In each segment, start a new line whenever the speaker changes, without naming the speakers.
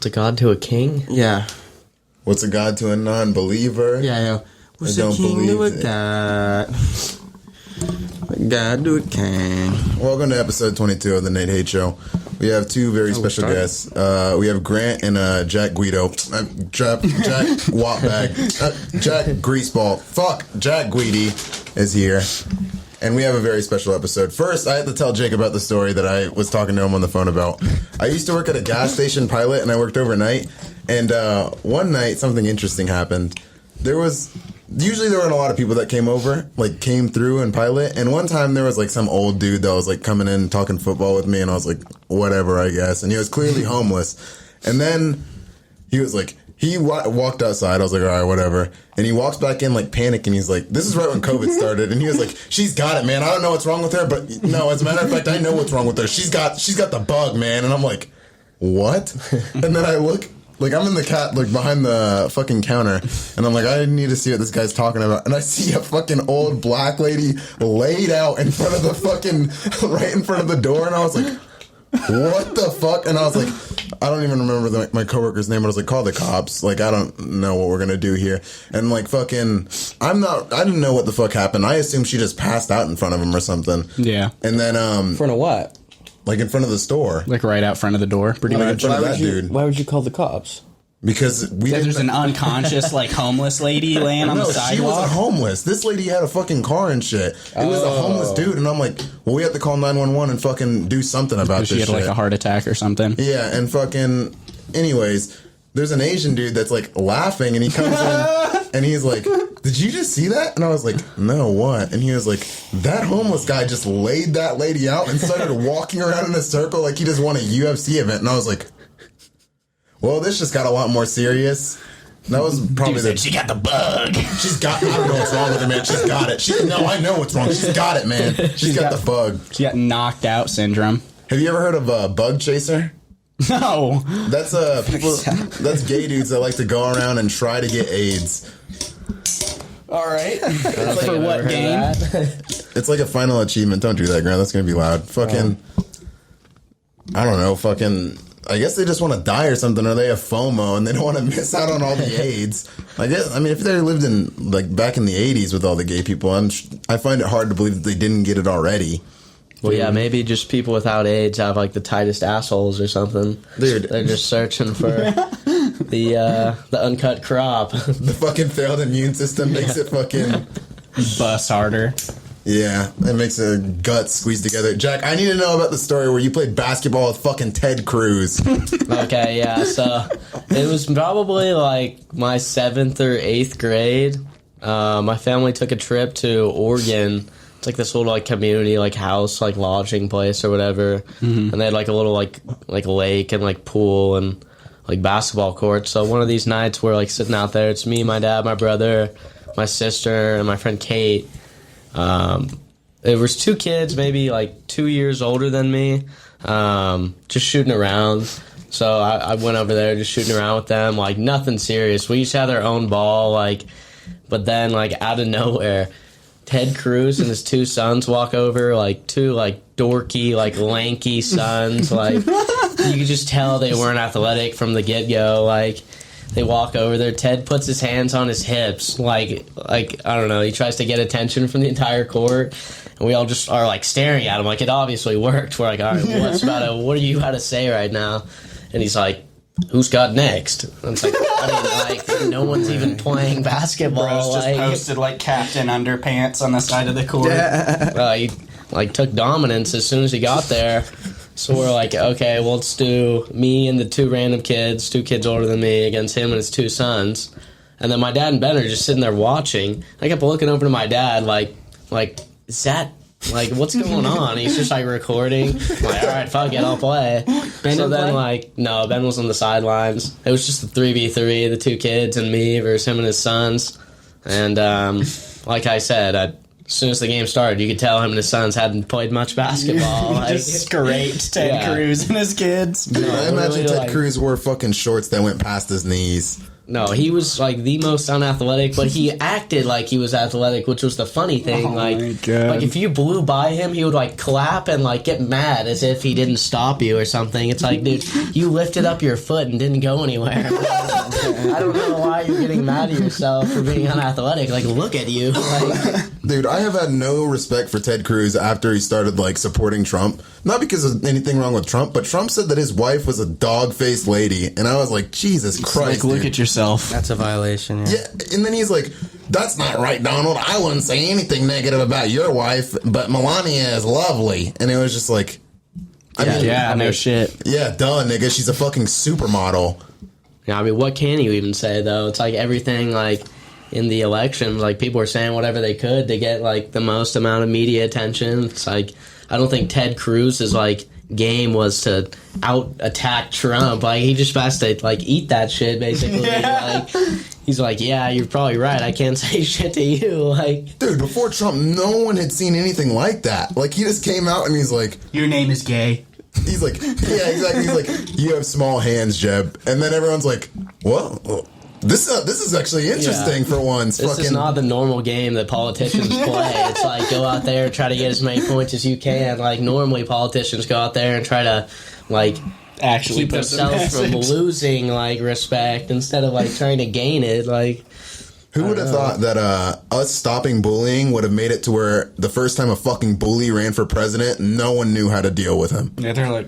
What's a god to a king?
Yeah.
What's a god to a non-believer?
Yeah. What's a king to a god? A god to a king.
Welcome to episode 22 of the Nate Hate Show. We have two very special guests. We have Grant and Jack Guido. Jack Wattbag. Jack Greaseball. Fuck. Jack Guidi is here. And we have a very special episode. First, I have to tell Jake about the story that I was talking to him on the phone about. I used to work at a gas station pilot, and I worked overnight. And one night, something interesting happened. Usually there weren't a lot of people that came through and pilot. And one time there was like some old dude that was like coming in talking football with me, and I was like, whatever, I guess. And he was clearly homeless. And then he was like, he walked outside. I was like, all right, whatever. And he walks back in like panicking. He's like, this is right when COVID started. And he was like, she's got it, man. I don't know what's wrong with her, but no, as a matter of fact, I know what's wrong with her. She's got the bug, man. And I'm like, what? And then I look. Like, I'm in the behind the fucking counter, and I'm like, I need to see what this guy's talking about. And I see a fucking old black lady laid out in front of the fucking, right in front of the door, and I was like, what the fuck? And I was like, I don't even remember my coworker's name, but I was like, call the cops. Like, I don't know what we're gonna do here. And like, fucking, I didn't know what the fuck happened. I assumed she just passed out in front of him or something.
Yeah.
And then,
In front of what?
Like in front of the store.
Like right out front of the door, pretty much.
In front of that dude.
Why would you call the cops?
Because
there's an unconscious, like, homeless lady laying on the sidewalk.
She wasn't homeless. This lady had a fucking car and shit. It was a homeless dude, and I'm like, well, we have to call 911 and fucking do something about this shit.
She had, like, a heart attack or something.
Yeah, and fucking... Anyways, there's an Asian dude that's, like, laughing, and he comes in, and he's like, did you just see that? And I was like, no, what? And he was like, that homeless guy just laid that lady out and started walking around in a circle like he just won a UFC event. And I was like... Well, this just got a lot more serious. That was probably
she got the bug.
She's got... I don't know what's wrong with her, man. She's got it. I know what's wrong. She's got it, man. She's got the bug.
She got knocked out syndrome.
Have you ever heard of a bug chaser?
No.
That's people. That's gay dudes that like to go around and try to get AIDS.
All right.
For what game?
It's like a final achievement. Don't do that, Grant. That's gonna be loud. Fucking... I don't know. Fucking... I guess they just want to die or something, or they have FOMO and they don't want to miss out on all the AIDS. I mean, if they lived in, like, back in the 80s with all the gay people, I find it hard to believe that they didn't get it already.
Well, yeah, maybe just people without AIDS have, like, the tightest assholes or something.
Dude.
They're just searching for the uncut crop.
The fucking failed immune system makes it fucking...
Bust harder.
Yeah, it makes a gut squeeze together. Jack, I need to know about the story where you played basketball with fucking Ted Cruz.
Okay, yeah, so it was probably like my 7th or 8th grade. My family took a trip to Oregon. It's like this little like community like house like lodging place or whatever. Mm-hmm. And they had like a little like lake and like pool and like basketball court. So one of these nights we're like sitting out there. It's me, my dad, my brother, my sister, and my friend Kate. There was 2 kids, maybe like 2 years older than me, just shooting around. So I went over there just shooting around with them, like nothing serious. We each had our own ball, like, but then like out of nowhere, Ted Cruz and his 2 sons walk over, like 2 like dorky, like lanky sons, like you could just tell they weren't athletic from the get-go, like. They walk over there. Ted puts his hands on his hips, like I don't know. He tries to get attention from the entire court, and we all just are like staring at him. Like it obviously worked. We're like, all right, what are you about to say right now? And he's like, who's got next? And it's like, no one's even playing basketball.
Bro's just posted like captain underpants on the side of the court.
He like took dominance as soon as he got there. So we're like, okay, well, let's do me and the 2 random kids, 2 kids older than me, against him and his 2 sons. And then my dad and Ben are just sitting there watching. I kept looking over to my dad like, is that, like, what's going on? He's just, like, recording. I'm like, all right, fuck it, I'll play. So then, like, no, Ben was on the sidelines. It was just the 3v3, the 2 kids and me versus him and his sons. And, like I said, as soon as the game started, you could tell him and his sons hadn't played much basketball. Like,
just scraped Ted Cruz and his kids.
Dude, I imagine Ted Cruz wore fucking shorts that went past his knees.
No, he was like the most unathletic, but he acted like he was athletic, which was the funny thing. Like if you blew by him, he would like clap and like get mad as if he didn't stop you or something. It's like, dude, you lifted up your foot and didn't go anywhere. I don't know why you're getting mad at yourself for being unathletic. Like, look at you. Like,
dude, I have had no respect for Ted Cruz after he started like supporting Trump. Not because of anything wrong with Trump, but Trump said that his wife was a dog-faced lady, and I was like, Jesus Christ,
like, look at yourself.
That's a violation.
Yeah, and then he's like, that's not right, Donald. I wouldn't say anything negative about your wife, but Melania is lovely. And it was just like,
no shit.
Yeah, duh, nigga. She's a fucking supermodel.
yeah, I mean, what can you even say though? It's like everything like in the election, like people were saying whatever they could to get like the most amount of media attention. It's like I don't think Ted Cruz's like game was to out attack Trump. Like he just has to like eat that shit basically. Like he's like, yeah, you're probably right. I can't say shit to you. Like,
dude, before Trump, no one had seen anything like that. Like he just came out and he's like,
your name is gay.
He's like, yeah, exactly. He's like, you have small hands, Jeb. And then everyone's like, well, this is actually interesting for once.
This is not the normal game that politicians play. It's like, go out there and try to get as many points as you can. Like, normally politicians go out there and try to, like,
actually
keep themselves from losing, like, respect instead of, like, trying to gain it. Like,
who would have thought that us stopping bullying would have made it to where the first time a fucking bully ran for president, no one knew how to deal with him?
Yeah, they're like...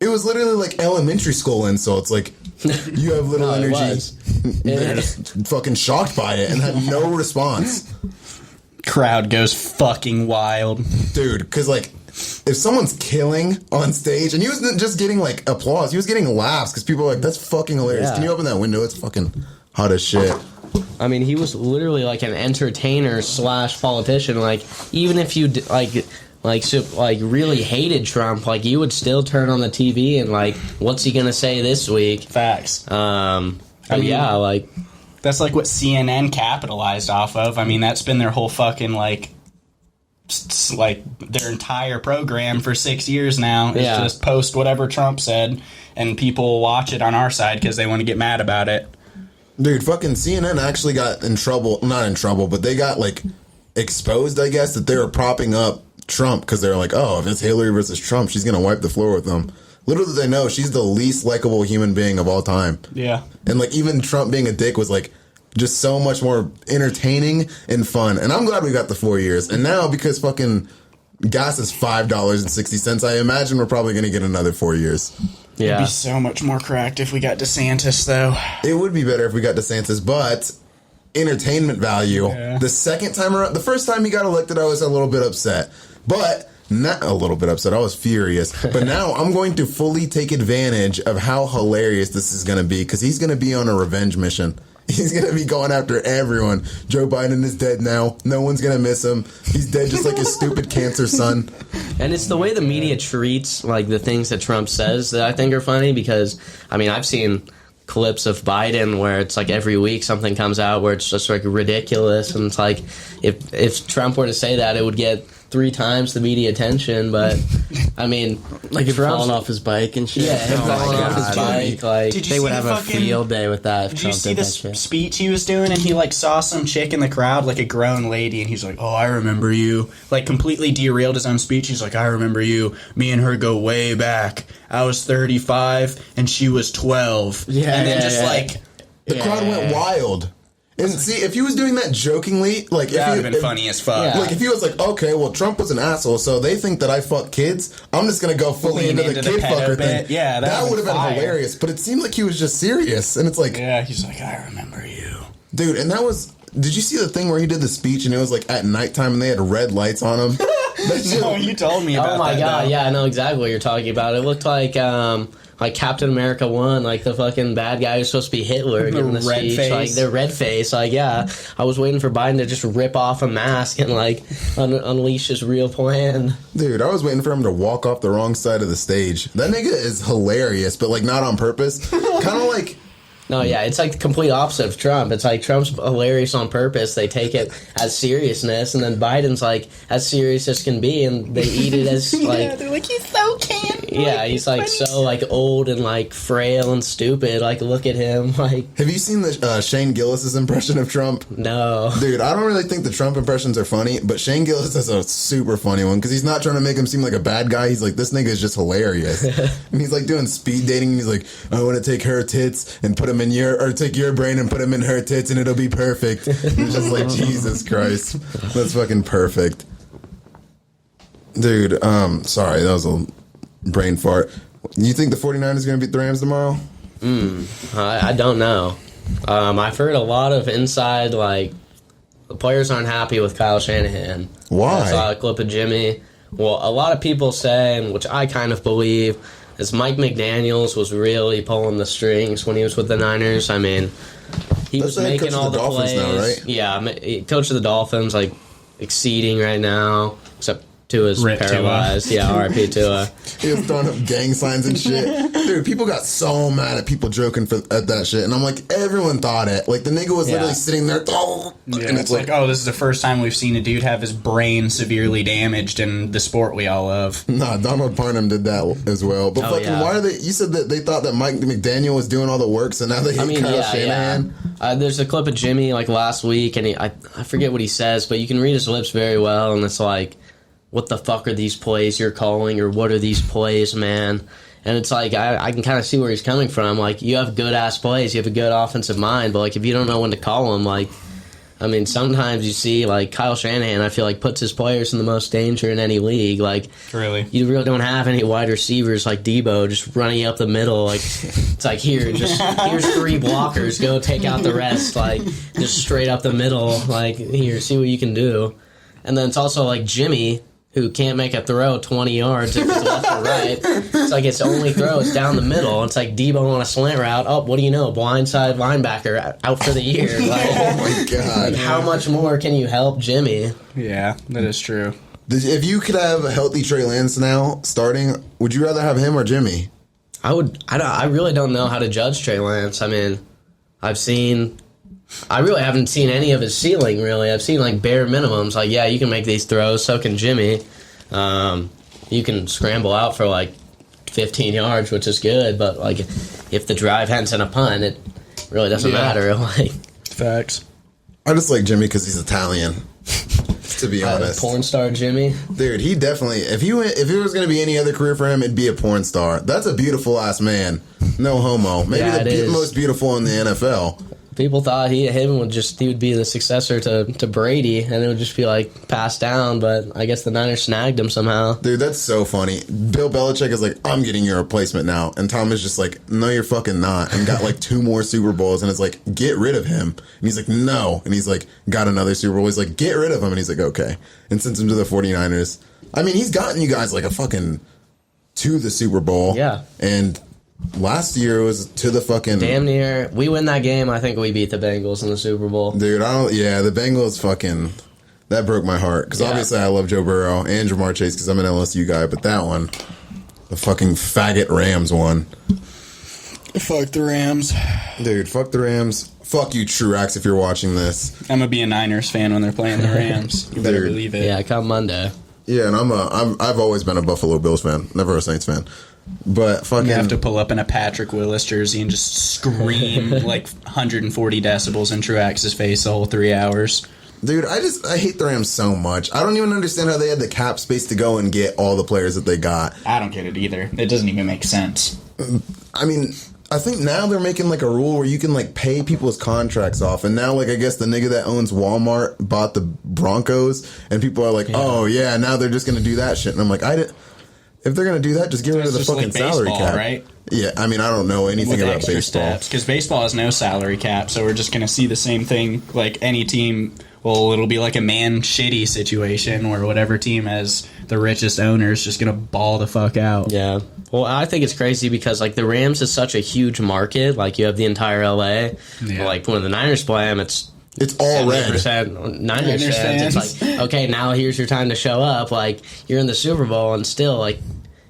It was literally like elementary school insults. Like, you have little energy. They're just fucking shocked by it and had no response.
Crowd goes fucking wild.
Dude, because, like, if someone's killing on stage, and he wasn't just getting, like, applause, he was getting laughs because people are like, that's fucking hilarious.
Yeah.
Can you open that window? It's fucking hot as shit.
I mean, he was literally like an entertainer / politician. Like, even if you really hated Trump, like you would still turn on the TV and like, what's he gonna say this week?
Facts.
Like
that's like what CNN capitalized off of. I mean, that's been their whole fucking like their entire program for 6 years now. Is just post whatever Trump said, and people watch it on our side because they want to get mad about it.
Dude, fucking CNN actually got in trouble. Not in trouble, but they got, like, exposed, I guess, that they were propping up Trump because they're like, oh, if it's Hillary versus Trump, she's going to wipe the floor with them. Little did they know, she's the least likable human being of all time.
Yeah. And,
like, even Trump being a dick was, like, just so much more entertaining and fun. And I'm glad we got the 4 years. And now, because fucking gas is $5.60, I imagine we're probably going to get another 4 years.
Yeah. It'd be so much more cracked if we got DeSantis, though.
It would be better if we got DeSantis, but entertainment value. Yeah. The second time around, the first time he got elected, I was a little bit upset. But not a little bit upset. I was furious. But now I'm going to fully take advantage of how hilarious this is going to be because he's going to be on a revenge mission. He's going to be going after everyone. Joe Biden is dead now. No one's going to miss him. He's dead just like his stupid cancer son.
And it's the way the media treats like the things that Trump says that I think are funny because, I mean, I've seen clips of Biden where it's like every week something comes out where it's just like ridiculous. And it's like if Trump were to say that, it would get 3 times the media attention, but I mean,
like him falling off his bike and shit.
Yeah, him falling off his bike. Like
they would have a field day with that.
Did you see the speech he was doing? And he like saw some chick in the crowd, like a grown lady, and he's like, "Oh, I remember you." Like completely derailed his own speech. He's like, "I remember you. Me and her go way back. I was 35 and she was 12."
Yeah,
and then like
the crowd went wild. And see, if he was doing that jokingly, like
that would have been funny as fuck.
Yeah. Like if he was like, okay, well, Trump was an asshole, so they think that I fuck kids. I'm just gonna go fully into the kid fucker thing.
Yeah,
that would have been hilarious. But it seemed like he was just serious, and it's like,
yeah, he's like, I remember you,
dude. And that was. Did you see the thing where he did the speech and it was like at nighttime and they had red lights on him?
No, you told me about that.
Oh my god, yeah, I know exactly what you're talking about. It looked like Captain America 1, like the fucking bad guy who's supposed to be Hitler giving the
red
speech.
Face.
Like the red face. Like, yeah, I was waiting for Biden to just rip off a mask and like unleash his real plan.
Dude, I was waiting for him to walk off the wrong side of the stage. That nigga is hilarious, but like not on purpose. Kind of like.
No, yeah, it's like the complete opposite of Trump. It's like Trump's hilarious on purpose. They take it as seriousness, and then Biden's like as serious as can be, and they eat it as like
they're like he's so campy.
yeah, he's like so like old and like frail and stupid. Like, look at him. Like,
have you seen the Shane Gillis's impression of Trump?
No,
dude, I don't really think the Trump impressions are funny, but Shane Gillis has a super funny one because he's not trying to make him seem like a bad guy. He's like, this nigga is just hilarious, and he's like doing speed dating. And he's like, I want to take her tits and put them in take your brain and put them in her tits, and it'll be perfect. It's just like, Jesus Christ, that's fucking perfect. Dude, sorry, that was a brain fart. You think the 49ers are going to beat the Rams tomorrow?
I don't know. I've heard a lot of inside, like, the players aren't happy with Kyle Shanahan.
Why?
I saw a clip of Jimmy. Well, a lot of people saying, which I kind of believe, is Mike McDaniels was really pulling the strings when he was with the Niners. I mean, he was making all the plays. Now, right? Yeah, he coach of the Dolphins, like, exceeding right now, except Tua's paralyzed. Yeah, R.I.P. Tua.
He was throwing up gang signs and shit. Dude, people got so mad at people joking at that shit. And I'm like, everyone thought it. Like, the nigga was literally sitting there.
And it's like, oh, this is the first time we've seen a dude have his brain severely damaged in the sport we all love.
Nah, Donald Parham did that as well. But why are they... You said that they thought that Mike McDaniel was doing all the work, so now they hate Kyle Shanahan?
Yeah. There's a clip of Jimmy, like, last week, and I forget what he says, but you can read his lips very well, and it's like, what the fuck are these plays you're calling, or what are these plays, man? And it's like, I can kind of see where he's coming from. Like, you have good-ass plays, you have a good offensive mind, but, like, if you don't know when to call them, like, I mean, sometimes you see, like, Kyle Shanahan, I feel like, puts his players in the most danger in any league. Like,
really?
You really don't have any wide receivers like Debo just running up the middle. Like, it's like, here's 3 blockers, go take out the rest. Like, just straight up the middle. Like, here, see what you can do. And then it's also, like, Jimmy, who can't make a throw 20 yards if it's left or right. It's like its only throw is down the middle. It's like Debo on a slant route. Oh, what do you know? Blindside linebacker out for the year. Like,
oh my God.
Like, how much more can you help Jimmy?
Yeah, that is true.
If you could have a healthy Trey Lance now starting, would you rather have him or Jimmy?
I really don't know how to judge Trey Lance. I mean, I really haven't seen any of his ceiling, really. I've seen, like, bare minimums. Like, yeah, you can make these throws, so can Jimmy. You can scramble out for, like, 15 yards, which is good, but, like, if the drive ends in a punt, it really doesn't matter. Like,
facts.
I just like Jimmy because he's Italian, to be honest.
Porn star Jimmy?
Dude, he definitely... If it was going to be any other career for him, it'd be a porn star. That's a beautiful-ass man. No homo. Maybe the most beautiful in the NFL.
People thought he would be the successor to Brady, and it would just be like passed down. But I guess the Niners snagged him somehow. Dude,
that's so funny. Bill Belichick is like, I'm getting your replacement now, and Tom is just like, no, you're fucking not, and got like 2 more Super Bowls, and it's like, get rid of him, and he's like, no, and he's like, got another Super Bowl. He's like, get rid of him, and he's like, okay, and sends him to the 49ers. I mean, he's gotten you guys like a fucking to the Super Bowl,
yeah,
and. Last year was to the fucking...
Damn near. We win that game, I think we beat the Bengals in the Super Bowl.
Dude, the Bengals fucking... That broke my heart. Because obviously I love Joe Burrow and Jamar Chase because I'm an LSU guy. But that one, the fucking faggot Rams won.
Fuck the Rams.
Dude, fuck the Rams. Fuck you, Truax, if you're watching this.
I'm going to be a Niners fan when they're playing the Rams. You better believe it.
Yeah, come Monday.
Yeah, and I've always been a Buffalo Bills fan. Never a Saints fan. But fucking...
You have to pull up in a Patrick Willis jersey and just scream like 140 decibels in Truax's face the whole 3 hours.
Dude, I hate the Rams so much. I don't even understand how they had the cap space to go and get all the players that they got.
I don't get it either. It doesn't even make sense.
I mean, I think now they're making like a rule where you can like pay people's contracts off. And now like I guess the nigga that owns Walmart bought the Broncos and people are like, oh yeah, now they're just going to do that shit. And I'm like, if they're going to do that, just get rid of the fucking salary cap.
Right?
Yeah, I mean, I don't know anything about baseball.
Because baseball has no salary cap, so we're just going to see the same thing like any team. Well, it'll be like a man shitty situation where whatever team has the richest owner is just going to ball the fuck out.
Yeah. Well, I think it's crazy because like the Rams is such a huge market. Like you have the entire LA. Yeah. But, like when the Niners play them, it's
all red.
Niners fans. It's like, okay, now here's your time to show up. Like you're in the Super Bowl and still like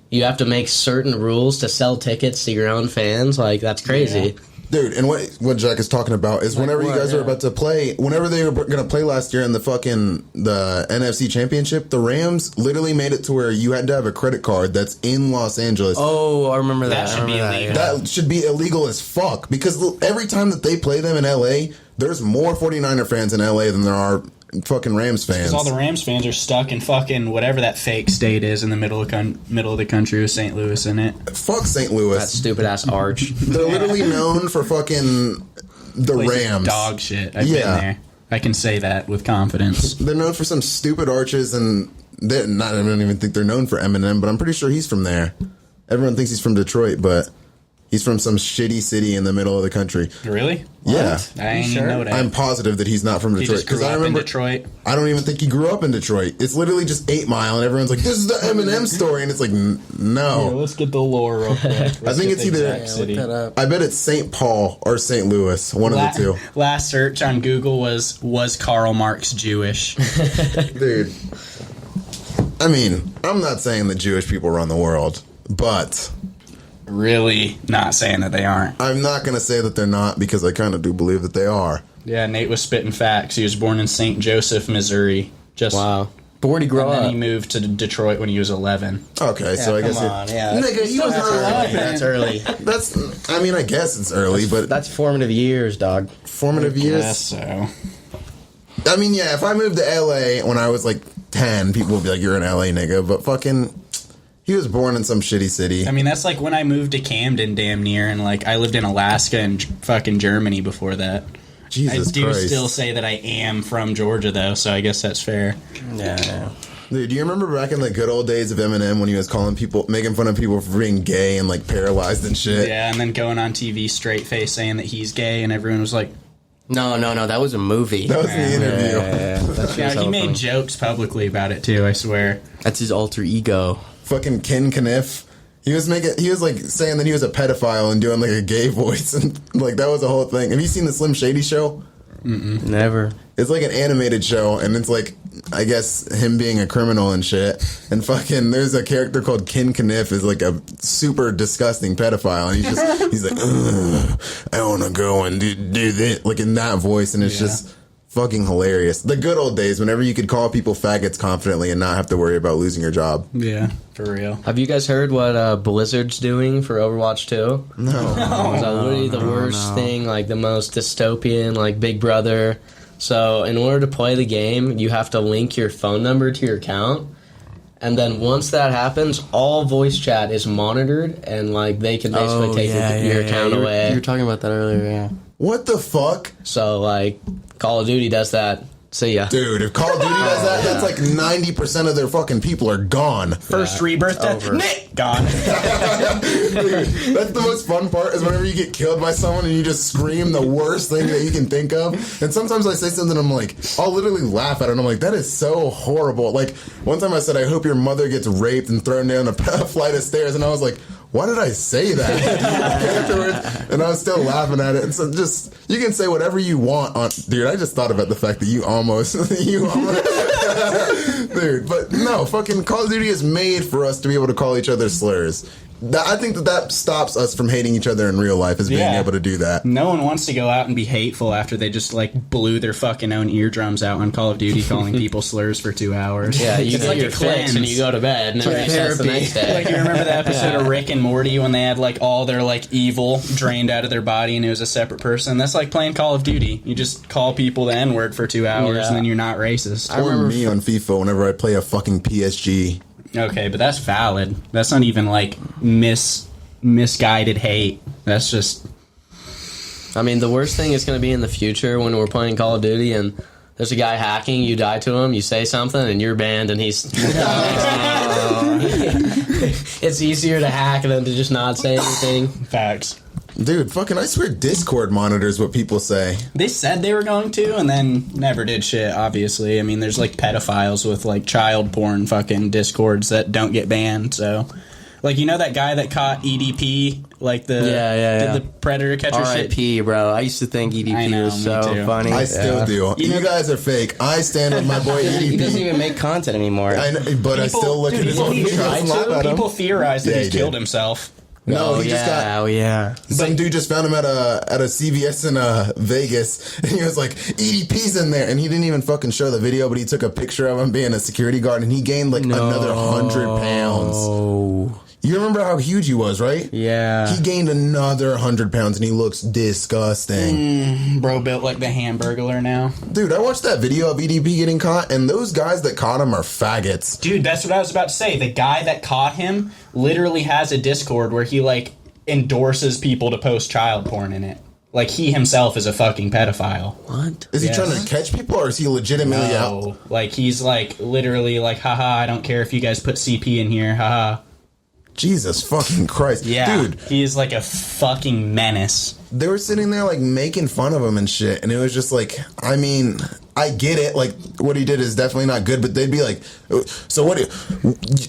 you have to make certain rules to sell tickets to your own fans. Like that's crazy.
Yeah. Dude, and what Jack is talking about is whenever you guys are about to play, whenever they were going to play last year in the NFC Championship, the Rams literally made it to where you had to have a credit card that's in Los Angeles.
Oh, I remember that.
That should be illegal.
That should be illegal as fuck because every time that they play them in LA, there's more 49er fans in LA than there are fucking Rams fans.
Because all the Rams fans are stuck in fucking whatever that fake state is in the middle of the country with St. Louis in it.
Fuck St. Louis.
That stupid ass arch.
They're literally known for fucking the Rams.
Dog shit. I've been there. I can say that with confidence.
They're known for some stupid arches, and they're not. I don't even think they're known for Eminem, but I'm pretty sure he's from there. Everyone thinks he's from Detroit, but he's from some shitty city in the middle of the country.
Really?
Yeah.
I ain't even know that.
I'm positive that he's not from Detroit.
He just grew up in Detroit.
I don't even think he grew up in Detroit. It's literally just 8 Mile, and everyone's like, "This is the Eminem story," and it's like, no.
Here, let's get the lore real quick.
I think it's either.
City.
I bet it's St. Paul or St. Louis. One of the two.
Last search on Google was Karl Marx Jewish?
Dude. I mean, I'm not saying that Jewish people run the world, but
Really not saying that they aren't.
I'm not going to say that they're not because I kind of do believe that they are.
Yeah, Nate was spitting facts. He was born in St. Joseph, Missouri.
Wow.
But where'd he grow
And
up?
then he moved to Detroit when he was 11.
Okay, so I guess nigga, you was not early.
That's early.
That's. I mean, I guess it's early, but
That's formative years, dog.
formative years.
Yes, so.
I mean, yeah. If I moved to LA when I was like 10, people would be like, "You're an LA nigga," but fucking. He was born in some shitty city.
I mean, that's like when I moved to Camden damn near, and like I lived in Alaska and fucking Germany before that.
Jesus
I do
Christ.
still say that I am from Georgia, though, so I guess that's fair.
Yeah.
Dude, do you remember back in the good old days of Eminem when he was making fun of people for being gay and like paralyzed and shit?
Yeah, and then going on TV straight face saying that he's gay, and everyone was like,
No, that was a movie.
That was the interview.
yeah, he made jokes publicly about it too, I swear.
That's his alter ego.
Fucking Ken Kniff. He was like saying that he was a pedophile and doing like a gay voice and like that was the whole thing. Have you seen the Slim Shady show?
Never.
It's like an animated show and it's like I guess him being a criminal and shit. And fucking there's a character called Ken Kniff is like a super disgusting pedophile and he's like, "Ugh, I wanna go and do this like in that voice and it's just fucking hilarious. The good old days whenever you could call people faggots confidently and not have to worry about losing your job.
Yeah, for real.
Have you guys heard what Blizzard's doing for Overwatch 2?
No.
It's literally the worst thing, like the most dystopian, like Big Brother. So in order to play the game, you have to link your phone number to your account. And then once that happens, all voice chat is monitored and like they can basically take your account away.
You were talking about that earlier, yeah.
What the fuck?
So like Call of Duty does that. See ya.
Dude, if Call of Duty does that, that's like 90% of their fucking people are gone.
First rebirth death, Nick, gone.
Dude, that's the most fun part is whenever you get killed by someone and you just scream the worst thing that you can think of. And sometimes I say something, I'm like, I'll literally laugh at it. And I'm like, that is so horrible. Like, one time I said, I hope your mother gets raped and thrown down a flight of stairs. And I was like, why did I say that? Afterwards, and I was still laughing at it. And so just, you can say whatever you want on, dude, I just thought about the fact that you almost, dude, but no, fucking Call of Duty is made for us to be able to call each other slurs. I think that stops us from hating each other in real life, is being able to do that.
No one wants to go out and be hateful after they just like blew their fucking own eardrums out on Call of Duty calling people slurs for 2 hours.
Yeah, you get
like
your fix and you go to bed and then resets the next day.
Like, you remember the episode of Rick and Morty when they had like all their like evil drained out of their body and it was a separate person? That's like playing Call of Duty. You just call people the N-word for 2 hours and then you're not racist.
Or me on FIFA whenever I play a fucking PSG.
Okay, but that's valid. That's not even like misguided hate. That's just...
I mean, the worst thing is going to be in the future when we're playing Call of Duty and there's a guy hacking, you die to him, you say something, and you're banned, and he's... It's easier to hack than to just not say anything.
Facts.
Dude, fucking, I swear Discord monitors what people say.
They said they were going to, and then never did shit, obviously. I mean, there's, like, pedophiles with, like, child porn fucking Discords that don't get banned, so... Like, you know that guy that caught EDP? Like, the... Did the Predator catcher shit?
R.I.P., bro. I used to think EDP was so funny.
I still do. You guys are fake. I stand with my boy EDP.
He doesn't even make content anymore.
I know, but I still look at his own videos and laugh at him.
People theorize that
Yeah,
he's
he
killed
did.
himself.
No, he just got.
Oh yeah.
Some dude just found him at a CVS in Vegas, and he was like, EDP's in there, and he didn't even fucking show the video, but he took a picture of him being a security guard, and he gained like another 100 pounds.
Oh.
You remember how huge he was, right?
Yeah.
He gained another 100 pounds, and he looks disgusting.
Bro built like the Hamburglar now.
Dude, I watched that video of EDP getting caught, and those guys that caught him are faggots.
Dude, that's what I was about to say. The guy that caught him literally has a Discord where he like endorses people to post child porn in it. Like he himself is a fucking pedophile.
What?
Is he trying to catch people, or is he legitimately out?
No, like he's like literally like, haha, I don't care if you guys put CP in here, haha.
Jesus fucking Christ.
Yeah,
Dude,
he is like a fucking menace.
they were sitting there like making fun of him and shit, and it was just like, I mean, I get it, like what he did is definitely not good, but they'd be like, so what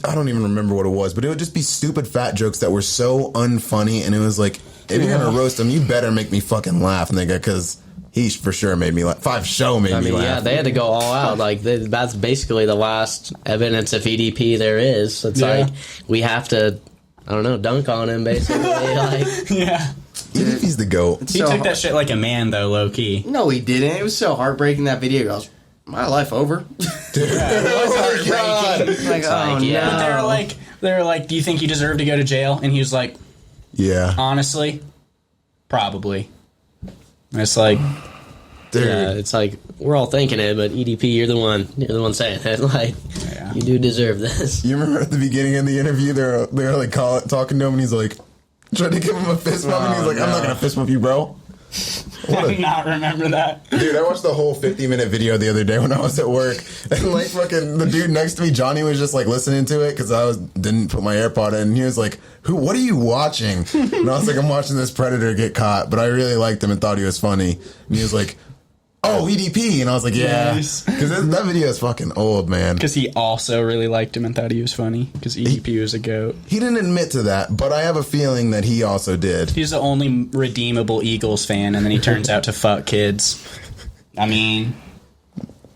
I don't even remember what it was, but it would just be stupid fat jokes that were so unfunny, and it was like, if you're gonna roast him, you better make me fucking laugh, nigga, because he for sure made me laugh. Five Show made me laugh.
Yeah, they had to go all out. Like that's basically the last evidence of EDP there is. It's like we have to, I don't know, dunk on him basically. Like,
Yeah.
EDP's the GOAT.
He took that shit like a man though, low key.
No, he didn't. It was so heartbreaking that video. He goes, my life over.
Dude. Oh my God.
Like, oh
yeah.
no.
They were like, do you think you deserve to go to jail? And he was like,
Yeah.
honestly, probably. And it's like,
Dude.
yeah, it's like we're all thinking it, but EDP, you're the one saying it. Like, you do deserve this.
You remember at the beginning of the interview, they were like talking to him, and he's like, trying to give him a fist bump, and he's like, I'm not gonna fist bump you, bro.
I do not remember that.
Dude, I watched the whole 50-minute video the other day when I was at work, and like fucking the dude next to me, Johnny, was just like listening to it because didn't put my AirPod in, and he was like, what are you watching? And I was like, I'm watching this predator get caught, but I really liked him and thought he was funny. And he was like, oh, EDP, and I was like, yeah,
Nice.
because that video is fucking old, man.
Because he also really liked him and thought he was funny. Because EDP was a goat.
He didn't admit to that, but I have a feeling that he also did.
He's the only redeemable Eagles fan, and then he turns out to fuck kids. I mean,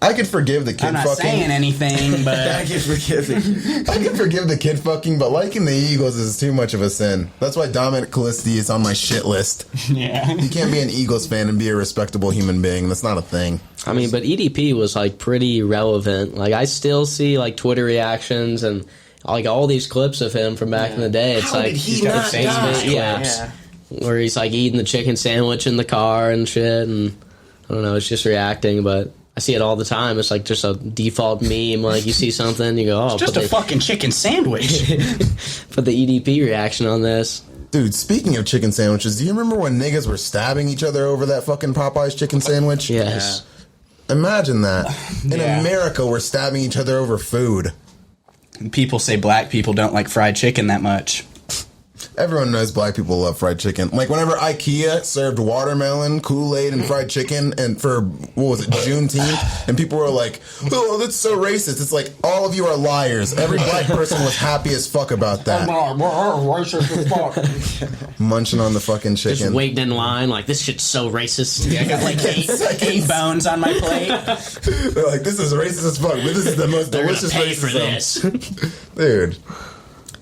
I could forgive the kid
I'm not
fucking.
saying anything, but
I can forgive the kid fucking, but liking the Eagles is too much of a sin. That's why Dominic Callisti is on my shit list.
yeah.
You can't be an Eagles fan and be a respectable human being. That's not a thing.
I mean, but EDP was like pretty relevant. Like I still see like Twitter reactions and like all these clips of him from back in the day. It's
How
like
did he
he's got
not
the
die?
yeah, where he's like eating the chicken sandwich in the car and shit, and I don't know, it's just reacting, but I see it all the time. It's like just a default meme. Like you see something, you go, "Oh,
Just a fucking chicken sandwich."
put the EDP reaction on this."
Dude, speaking of chicken sandwiches, do you remember when niggas were stabbing each other over that fucking Popeye's chicken sandwich?
Yes.
Imagine that. In
Yeah.
America, we're stabbing each other over food.
People say black people don't like fried chicken that much.
Everyone knows black people love fried chicken. Like, whenever IKEA served watermelon, Kool-Aid, and fried chicken, and for, what was it, Juneteenth, and people were like, oh, that's so racist. It's like, all of you are liars. Every black person was happy as fuck about that. Munching on the fucking chicken.
Just waiting in line, like, this shit's so racist.
I got like eight bones on my plate.
They're like, this is racist as fuck, but this is the most
They're gonna
delicious
pay for
racism.
this.
Dude.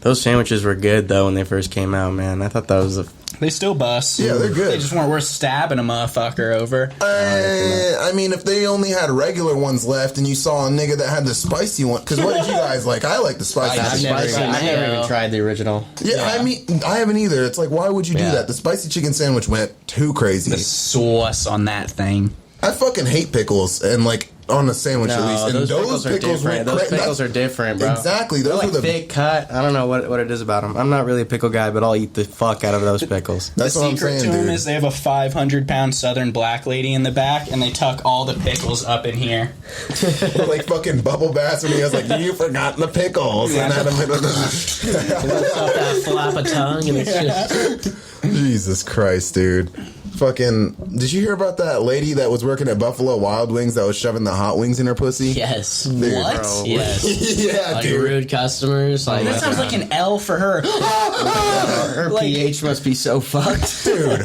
Those sandwiches were good though when they first came out, man. I thought that was
They still bust.
Yeah, they're good.
They just weren't worth stabbing a motherfucker over.
I mean, if they only had regular ones left and you saw a nigga that had the spicy one, because what did you guys like? I like the spicy.
I've never
chicken.
seen
I never
mayo.
even tried the original.
Yeah, I mean, I haven't either. It's like, why would you do
Yeah.
that? The spicy chicken sandwich went too crazy.
The sauce on that thing.
I fucking hate pickles, and like on a sandwich at least. And
those pickles are different. Those pickles are different, bro.
Exactly.
They're
Those
like
are the.
thick cut. I don't know what it is about them. I'm not really a pickle guy, but I'll eat the fuck out of those pickles.
That's
The
what I'm
secret
saying,
to them
dude.
is they have a 500-pound Southern black lady in the back, and they tuck all the pickles up in here.
Like fucking Bubble Bass when he was like, "You forgot the pickles," and had him hit with
Lifts off that flap of tongue, and it's just
Jesus Christ, dude. Fucking, did you hear about that lady that was working at Buffalo Wild Wings that was shoving the hot wings in her pussy?
Yes.
Dude,
What?
bro.
Yes.
Yeah,
Like
dude.
rude customers. Like,
That sounds like an L for her.
Her pH must be so fucked.
Dude.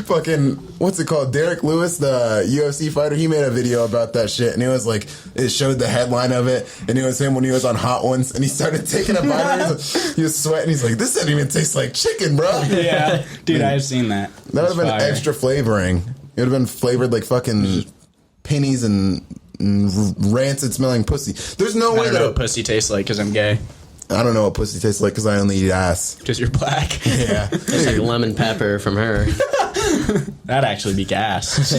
Fucking, what's it called? Derek Lewis, the UFC fighter, he made a video about that shit, and it was like, it showed the headline of it, and it was him when he was on Hot Ones, and he started taking a bite, and he was sweating, he's like, this doesn't even taste like chicken, bro.
Yeah. Dude, I've seen that.
That would have been
Fire.
extra flavoring. It would have been flavored like fucking pennies and rancid smelling pussy. There's no
I
way
don't know
that
what pussy tastes like because I'm gay.
I don't know what pussy tastes like because I only eat ass.
Because you're black.
Yeah.
it's like lemon pepper from her.
That'd actually be gas.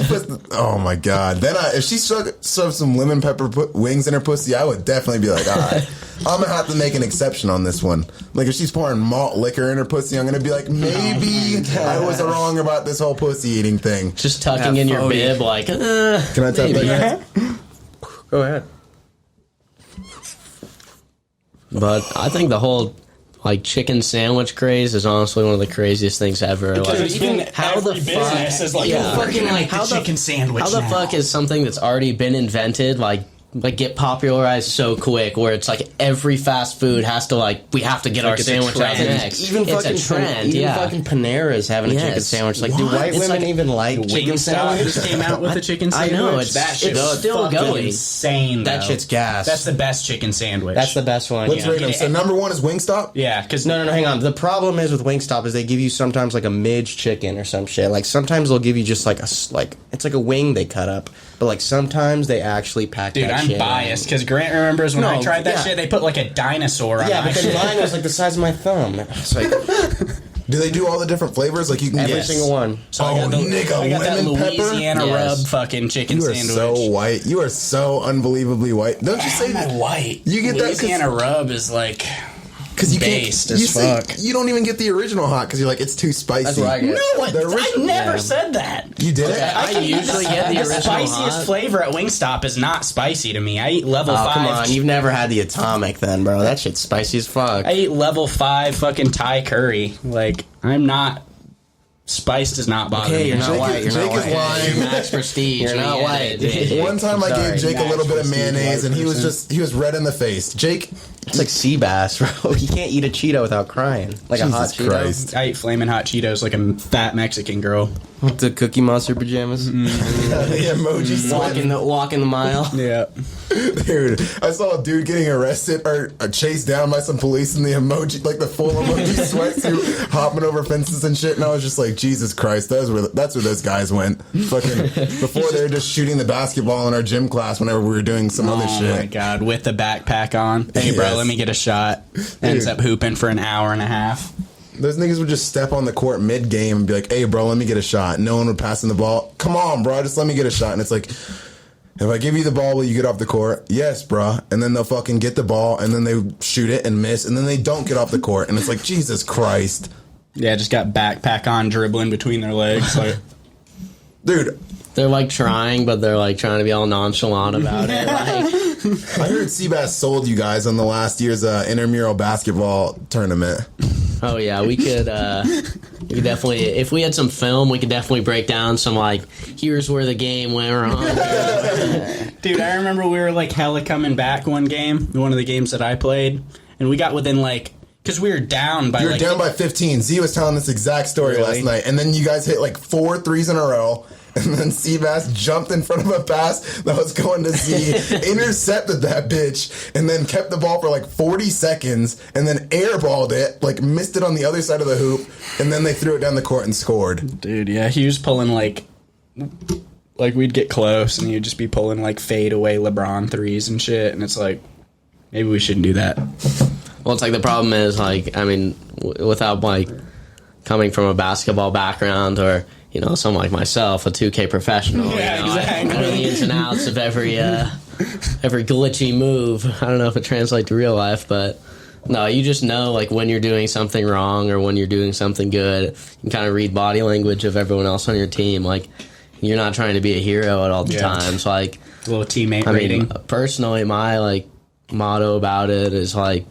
Oh my god. Then if she shoved some lemon pepper wings in her pussy, I would definitely be like, all right, I'm gonna have to make an exception on this one. Like if she's pouring malt liquor in her pussy, I'm gonna be like, maybe I was wrong about this whole pussy eating thing.
Just tucking in your bib, like,
Can I tap
maybe.
that?
Go ahead.
But I think the whole like chicken sandwich craze is honestly one of the craziest things ever.
Because
Like,
even
how the
every business is like,
Yeah.
oh, fucking like
How
the chicken sandwich
How the
now.
fuck is something that's already been invented like get popularized so quick? Where it's like every fast food has to like we have to get our
it's a
sandwich out
trend.
next.
Even
it's
fucking
a trend.
even
Yeah.
fucking Panera's having a chicken
Yes.
sandwich. Like, do
What?
white
It's
women
like
even like chicken
Wingstop
sandwich?
just came out with a chicken
I
sandwich.
know, it's-
that shit's
it's still
fucking
going.
insane.
That
though.
shit's gas.
That's the best chicken sandwich.
That's the best one.
Let's
yeah.
rate them. So number one is Wingstop.
yeah. Because
No, hang on. The problem is with Wingstop is they give you sometimes like a midge chicken or some shit. Like sometimes they'll give you just like it's like a wing they cut up, but like sometimes they actually pack
dude,
that
I'm
shit in.
biased because Grant remembers when I
No,
tried that
yeah.
shit. They put like a dinosaur on
Yeah,
my
but then
shit.
mine was like the size of my thumb. It's like
Do they do all the different flavors? Like you can
every
get
single one.
So I got,
nigga,
I got that
lemon pepper?
Louisiana
Yes.
rub fucking chicken
You are
sandwich.
so white. You are so unbelievably white. Don't you say
How am I
that?
white?
You get that 'cause-
Louisiana rub is like
Because you
based
can't.
as
You say
fuck.
you don't even get the original hot because you're like it's too spicy.
That's what I get.
no.
The
I
original-
never
Yeah.
said that.
You did
Okay,
it.
I usually get the original
spiciest
hot.
flavor at Wingstop is not spicy to me. I eat level
Oh,
5.
come on. You've never had the atomic then, bro. That shit's spicy as fuck.
I eat level 5 fucking Thai curry. Like I'm not. Spice does not bother
Okay,
me.
you're not
Jake
white.
is-
You're not
Jake is
white.
lying.
Max Prestige.
You're
we
not
get
white.
it.
One time I
Sorry,
gave Jake a little bit of
Max Prestige
mayonnaise and he was
person.
he was red in the face. Jake,
It's like sea bass, bro. You can't eat a Cheeto without crying. Like a hot
Jesus
Cheeto.
Christ.
I eat flaming hot Cheetos like a fat Mexican girl.
With the Cookie Monster pajamas.
the emoji sweat.
Walking the mile.
Yeah.
Dude, I saw a dude getting arrested or chased down by some police in the emoji, like the full emoji sweatsuit, hopping over fences and shit. And I was just like, Jesus Christ, that's where those guys went. Fucking before they were just shooting the basketball in our gym class whenever we were doing some other
Oh
shit.
my god, with the backpack on. Hey bro,
Yes.
let me get a shot. Ends up hooping for an hour and a half.
Those niggas would just step on the court mid game and be like, "Hey, bro, let me get a shot." No one would pass him the ball. Come on, bro, just let me get a shot. And it's like, if I give you the ball, will you get off the court? Yes, bro. And then they'll fucking get the ball, and then they shoot it and miss, and then they don't get off the court. And it's like, Jesus Christ,
Yeah, just got backpack on, dribbling between their legs. Like,
dude.
They're like trying, but they're like trying to be all nonchalant about it. Like,
I heard Seabass sold you guys on the last year's intramural basketball tournament.
oh yeah, we could definitely, if we had some film, we could definitely break down some like, here's where the game went wrong.
dude, I remember we were like hella coming back one of the games that I played, and we got within like, because we were down by
You were
like,
down by 15. Z was telling this exact story
Really?
last night, and then you guys hit like 4 threes in a row. And then Seabass jumped in front of a pass that was going to Z, intercepted that bitch, and then kept the ball for like 40 seconds, and then airballed it, like missed it on the other side of the hoop, and then they threw it down the court and scored.
dude, yeah, he was pulling like we'd get close, and he'd just be pulling like fade away LeBron threes and shit, and it's like, maybe we shouldn't do that.
Well, it's like the problem is like, I mean, without like coming from a basketball background or, you know, someone like myself, a 2K professional.
Yeah,
you know,
exactly.
I know the ins and outs of every glitchy move. I don't know if it translates to real life, but no, you just know like when you're doing something wrong or when you're doing something good. You can kind of read body language of everyone else on your team. Like, you're not trying to be a hero at all the times. Like,
A little teammate
I
rating.
mean, personally, my like motto about it is like,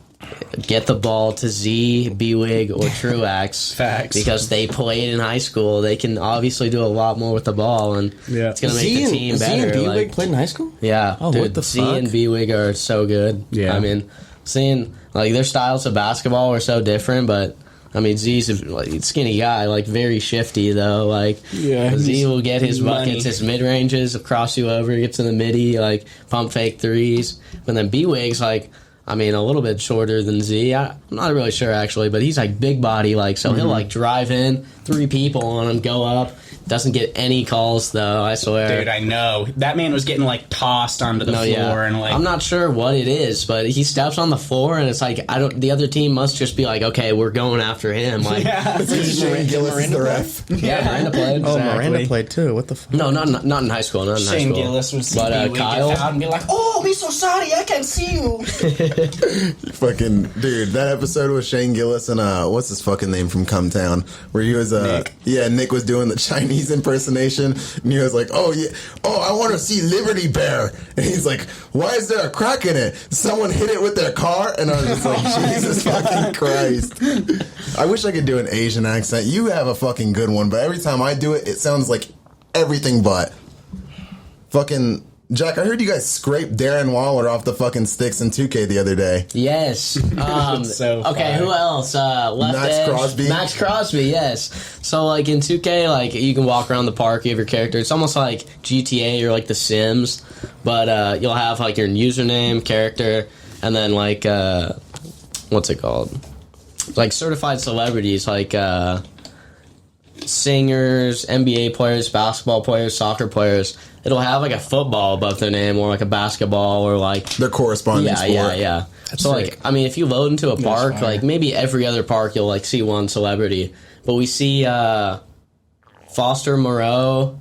get the ball to Z, B-Wig, or Truax.
Facts.
Because they played in high school. They can obviously do a lot more with the ball, and it's going to make the team better.
Z and B-Wig
like,
played in high school?
yeah.
Oh,
dude,
what the
Z
fuck?
and B-Wig are so good.
Yeah.
I mean, seeing, like, their styles of basketball are so different, but... I mean, Z's a like, skinny guy, like, very shifty, though. Like, Z will get his buckets, his mid-ranges, cross you over, gets in the midi, like, pump fake threes. But then B-Wig's, like, I mean, a little bit shorter than Z. I'm not really sure, actually, but he's, like, big body, like, so he'll, like, drive in, 3 people on him, go up. Doesn't get any calls, though, I swear.
Dude, I know. That man was getting, like, tossed onto the floor. And like,
I'm not sure what it is, but he steps on the floor, and it's like, the other team must just be like, okay, we're going after him. Like,
Shane Gillis is the ref.
yeah, Miranda played.
Oh,
Exactly.
Miranda played too. What the fuck?
No, not in high school. Not in high
Shane
school.
Gillis would see
But,
B-Wig
Kyle?
get fouled and be like, oh, I'm so sorry, I can't see you.
Fucking dude, that episode with Shane Gillis and what's his fucking name from Come Town, where he was
Nick.
Nick was doing the Chinese impersonation, and he was like, oh yeah, oh I want to see Liberty Bear, and he's like, why is there a crack in it? Someone hit it with their car, and I was just like, Jesus fucking Christ. I wish I could do an Asian accent. You have a fucking good one, but every time I do it, it sounds like everything but. Fucking Jack, I heard you guys scraped Darren Waller off the fucking sticks in 2K the other day.
Yes.
So
okay,
fire.
who else? Left
Max
edge.
Crosby.
Max Crosby, yes. So, like, in 2K, like, you can walk around the park, you have your character. It's almost like GTA or, like, The Sims. But you'll have, like, your username, character, and then, like, what's it called? Like, certified celebrities, like, singers, NBA players, basketball players, soccer players. It'll have like a football above their name, or like a basketball, or like
Their corresponding sport.
Yeah. So like, I mean, if you load into a park,
fire.
like maybe every other park you'll like see one celebrity, but we see Foster Moreau,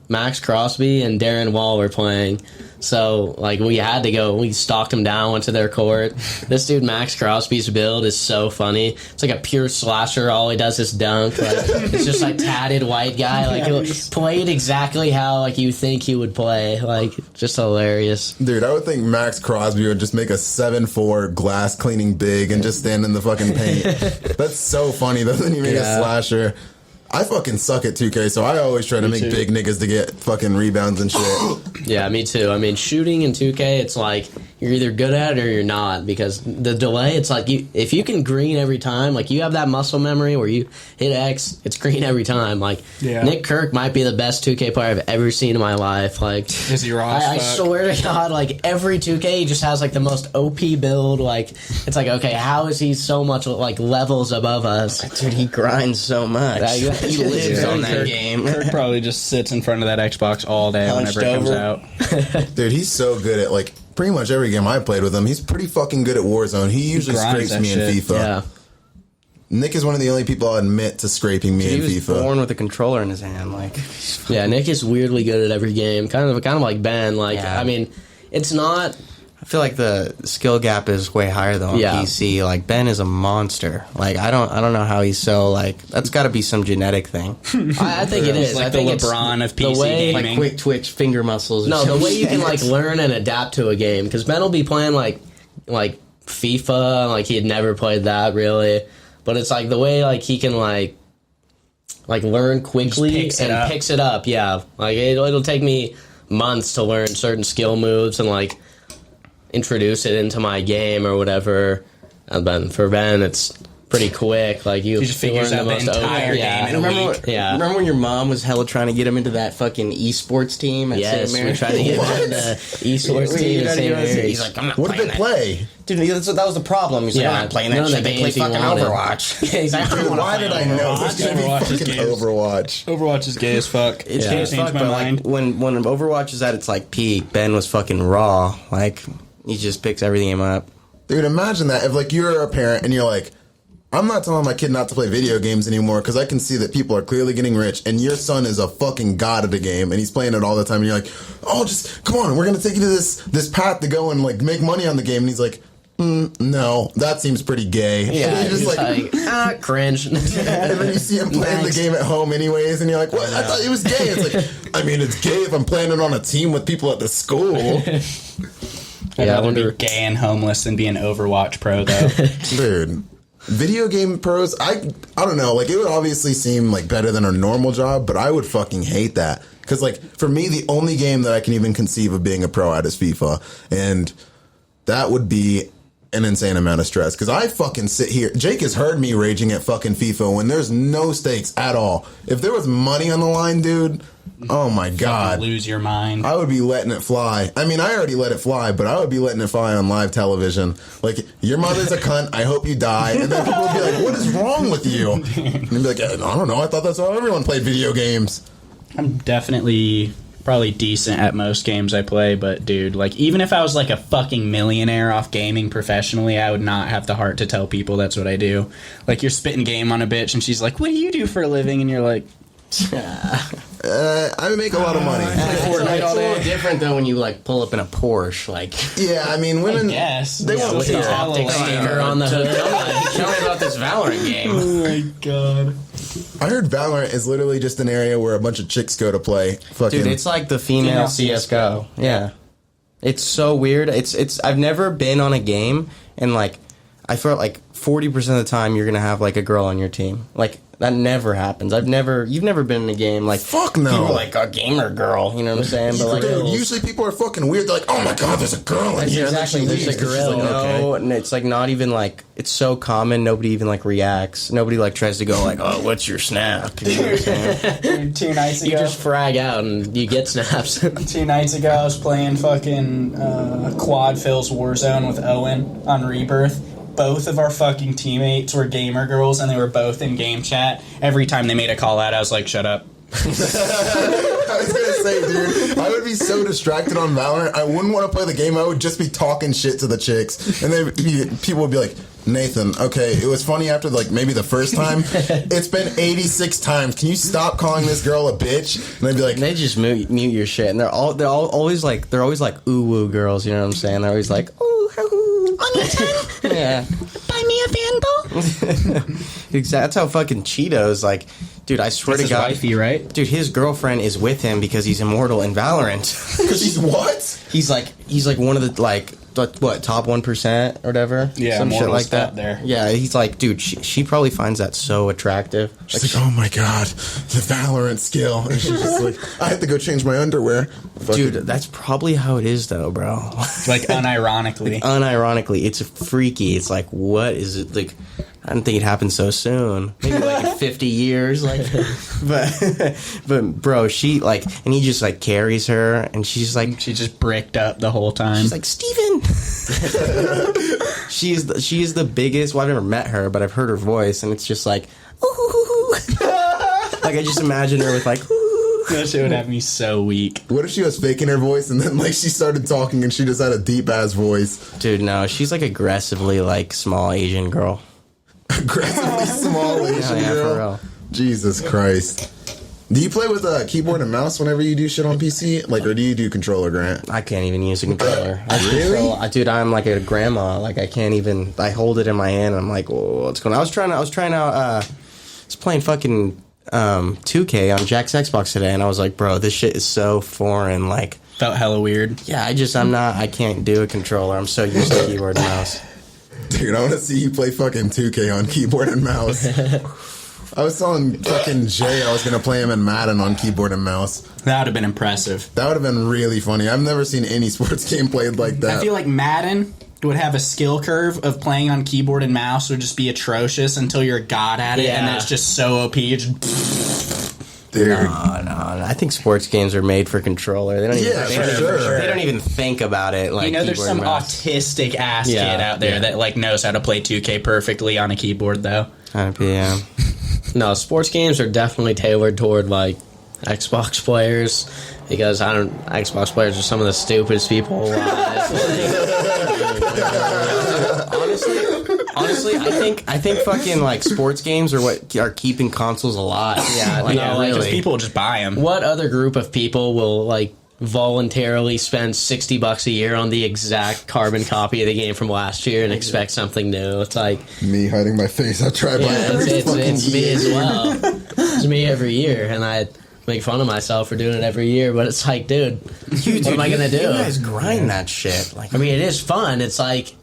Max Crosby, and Darren Waller playing. So, like, we had to go. We stalked him down, went to their court. This dude, Max Crosby's build is so funny. It's like a pure slasher. All he does is dunk. Like, it's just, like, tatted white guy. Like, he played exactly how, like, you think he would play. Like, just hilarious.
Dude, I would think Max Crosby would just make a 7'4" glass cleaning big and just stand in the fucking paint. That's so funny. Doesn't he make a slasher? I fucking suck at 2K, so I always try to make big niggas to get fucking rebounds and shit.
Yeah, me too. I mean, shooting in 2K, it's like you're either good at it or you're not, because the delay, it's like if you can green every time, like you have that muscle memory where you hit X, it's green every time. Like Nick Kirk might be the best 2K player I've ever seen in my life. Like,
Is he raw as
I
fuck?
swear to God, like every 2K he just has like the most OP build. Like, it's like, okay, how is he so much like levels above us?
Dude, he grinds so much. He lives on that game.
Kirk probably just sits in front of that Xbox all day whenever it comes out.
Dude, he's so good at, like, pretty much every game I played with him. He's pretty fucking good at Warzone. He usually
grinds
scrapes
that
me in
shit.
FIFA.
Yeah.
Nick is one of the only people I'll admit to scraping me
He
in
was
FIFA.
born with a controller in his hand. Like,
Yeah, Nick is weirdly good at every game. Kind of like Ben. Like,
Yeah.
I mean, it's not.
I feel like the skill gap is way higher though on
Yeah.
PC. Like, Ben is a monster. Like, I don't know how he's so, like, that's got to be some genetic thing.
I think it is.
Like
I
the
think it's
LeBron of
the
PC
way,
gaming.
Like quick twitch finger muscles. Or
No, the
some
way you can
shit.
like learn and adapt to a game. Because Ben will be playing like FIFA, like he had never played that really. But it's like the way like he can like learn quickly
picks it
and
up.
picks it up. Yeah, like it'll take me months to learn certain skill moves and like introduce it into my game or whatever. And then for Ben, it's pretty quick. Like you
He just figures
learn
out the
most
entire game in a
Remember,
week.
Yeah.
remember when your mom was hella trying to get him into that fucking esports team at
Yes,
St.
we
Mary?
tried to get
What?
him the esports team at St. Mary's.
He's like, I'm not
What did
playing
they play?
Dude, that was the problem. He's like,
Yeah,
I'm not playing
none
that
of the
shit. They play
games he
fucking
wanted.
Overwatch.
He's like, I don't wanna
Why
play
did I know this was going to be
Overwatch is
fucking
games.
Overwatch?
Overwatch is gay as fuck.
It's
Yeah.
gay as
Changed
fuck,
my
but
mind.
like when Overwatch is at its like peak, Ben was fucking raw. Like, he just picks everything up.
Dude, imagine that if, like, you're a parent and you're like, I'm not telling my kid not to play video games anymore because I can see that people are clearly getting rich, and your son is a fucking god at the game and he's playing it all the time, and you're like, oh, just come on, we're gonna take you to this path to go and like make money on the game, and he's like, no, that seems pretty gay.
Yeah,
and you're
he's
just
like, cringe.
and then you see him playing the game at home anyways, and you're like, what? I thought it was gay. It's like, I mean, it's gay if I'm playing it on a team with people at the school.
I'd
I
rather
wonder.
be gay and homeless than be an Overwatch pro, though.
Dude, video game pros, I don't know, like, it would obviously seem like better than a normal job, but I would fucking hate that. Because, like, for me, the only game that I can even conceive of being a pro at is FIFA. And that would be an insane amount of stress. Because I fucking sit here. Jake has heard me raging at fucking FIFA when there's no stakes at all. If there was money on the line, dude, oh my God.
Lose your mind.
I would be letting it fly. I mean, I already let it fly, but I would be letting it fly on live television. Like, your mother's a cunt, I hope you die. And then people would be like, what is wrong with you? And they'd be like, I don't know, I thought that's how everyone played video games.
I'm definitely probably decent at most games I play, but dude, like, even if I was like a fucking millionaire off gaming professionally, I would not have the heart to tell people that's what I do. Like, you're spitting game on a bitch and she's like, what do you do for a living? And you're like,
I make a lot of money.
It's a little different though when you like pull up in a Porsche. Like,
Yeah, I mean, women,
yes.
they won't
With the
care.
optic sticker on the hood.
tell me about this Valorant game.
Oh my god.
I heard Valorant is literally just an area where a bunch of chicks go to play. Fucking,
Dude, it's like the female CS:GO. Yeah, it's so weird. It's. I've never been on a game, and like, I feel like 40% of the time you're gonna have like a girl on your team. Like, that never happens. You've never been in a game like,
fuck no.
people are like a gamer girl. You know what I'm saying? But like,
Dude, usually people are fucking weird. They're like, oh my God, there's a girl in here.
exactly.
And then she
There's
leaves,
a
'cause she's
gorilla.
like,
No,
okay.
and it's like not even like, it's so common. Nobody even like reacts. Nobody like tries to go like, oh, what's your snap? You know what I'm saying?
Dude, 2 nights ago.
You just frag out and you get snaps.
2 nights ago, I was playing fucking Quad Phil's Warzone with Owen on Rebirth. Both of our fucking teammates were gamer girls, and they were both in game chat. Every time they made a call out, I was like, shut up.
I was gonna say, dude, I would be so distracted on Valorant. I wouldn't want to play the game. I would just be talking shit to the chicks, and people would be like, Nathan, okay, it was funny after like maybe the first time. It's been 86 times. Can you stop calling this girl a bitch? And I'd be like,
They just mute your shit, and they're always like ooh woo girls. You know what I'm saying? They're always like ooh hoo on your tongue. Yeah, buy me a vandal. Exactly. That's how fucking Cheetos like. Dude, I swear
That's
to
his
God,
wifey, right?
dude, his girlfriend is with him because he's immortal in Valorant.
because she's what?
He's like one of the like what top 1% or whatever.
Yeah,
some shit
Immortal's
like that.
up there.
Yeah, he's like, dude, she probably finds that so attractive.
She's like, oh my God, the Valorant skill. And she's just like, I have to go change my underwear.
Dude, that's probably how it is though, bro.
Like, unironically.
Unironically, it's freaky. It's like, what is it like? I didn't think it happened so soon. Maybe like in 50 years, like. But bro, she like, and he just like carries her, and she's like,
She just bricked up the whole time.
she's like, Steven. She is the biggest. Well, I've never met her, but I've heard her voice, and it's just like, ooh. Like, I just imagine her with like, ooh.
That shit would have me so weak.
What if she was faking her voice and then like she started talking and she just had a deep ass voice?
Dude, no, she's like aggressively like small Asian girl.
Aggressively small Asian
Yeah,
girl.
for real.
Jesus Christ. Do you play with a keyboard and mouse whenever you do shit on PC? Like, or do you do controller, Grant?
I can't even use a controller.
Really?
Dude, I'm like a grandma. Like, I can't even. I hold it in my hand, and I'm like, whoa, what's going on? I was playing fucking 2K on Jack's Xbox today, and I was like, bro, this shit is so foreign. Like,
Felt hella weird.
yeah, I can't do a controller. I'm so used to keyboard and mouse.
Dude, I want to see you play fucking 2K on keyboard and mouse. I was telling fucking Jay I was going to play him in Madden on keyboard and mouse.
That would have been impressive.
That would have been really funny. I've never seen any sports game played like that.
I feel like Madden would have a skill curve of playing on keyboard and mouse would just be atrocious until you're a god at it, and then
Yeah.
it's just so OP. It just,
Dude.
No, I think sports games are made for controller. They don't even,
Yeah, for sure.
They don't even think about it. Like,
you know, there's
keyboard
some
and mouse.
autistic ass
Yeah,
kid out there
yeah.
that like knows how to play 2K perfectly on a keyboard, though.
Yeah.
No, sports games are definitely tailored toward like Xbox players because Xbox players are some of the stupidest people alive.
Honestly, I think fucking like sports games are what are keeping consoles alive.
Yeah,
like,
no, like,
Because
really.
people just buy them.
What other group of people will like voluntarily spend $60 a year on the exact carbon copy of the game from last year and expect something new? It's like,
Me hiding my face. I try by
yeah,
every fucking
it's me
year.
as well. It's me every year, and make fun of myself for doing it every year, but it's like, dude, what am I gonna do?
You guys grind that shit. Like,
I mean, it is fun. It's like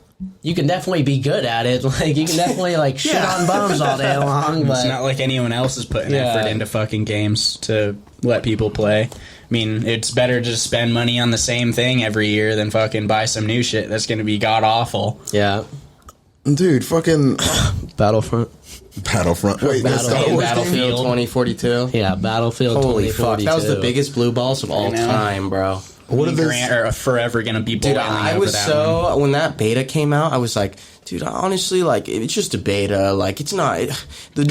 you can definitely be good at it. Like you can definitely like shit on bums all day long. But
It's not like anyone else is putting effort into fucking games to let people play. I mean, it's better to spend money on the same thing every year than fucking buy some new shit that's going to be god awful.
yeah,
Dude, fucking
Battlefront.
Battlefront. Wait, that's Star Wars game?
Battlefield 2042.
Yeah, Battlefield.
Holy fuck, that was the
2042.
biggest blue balls of all
know.
time, bro.
What are those?
Grant are forever going to be boiling
Dude, I
over
was
that
so
one.
when that beta came out, I was like, dude, honestly, like it's just a beta. Like it's not the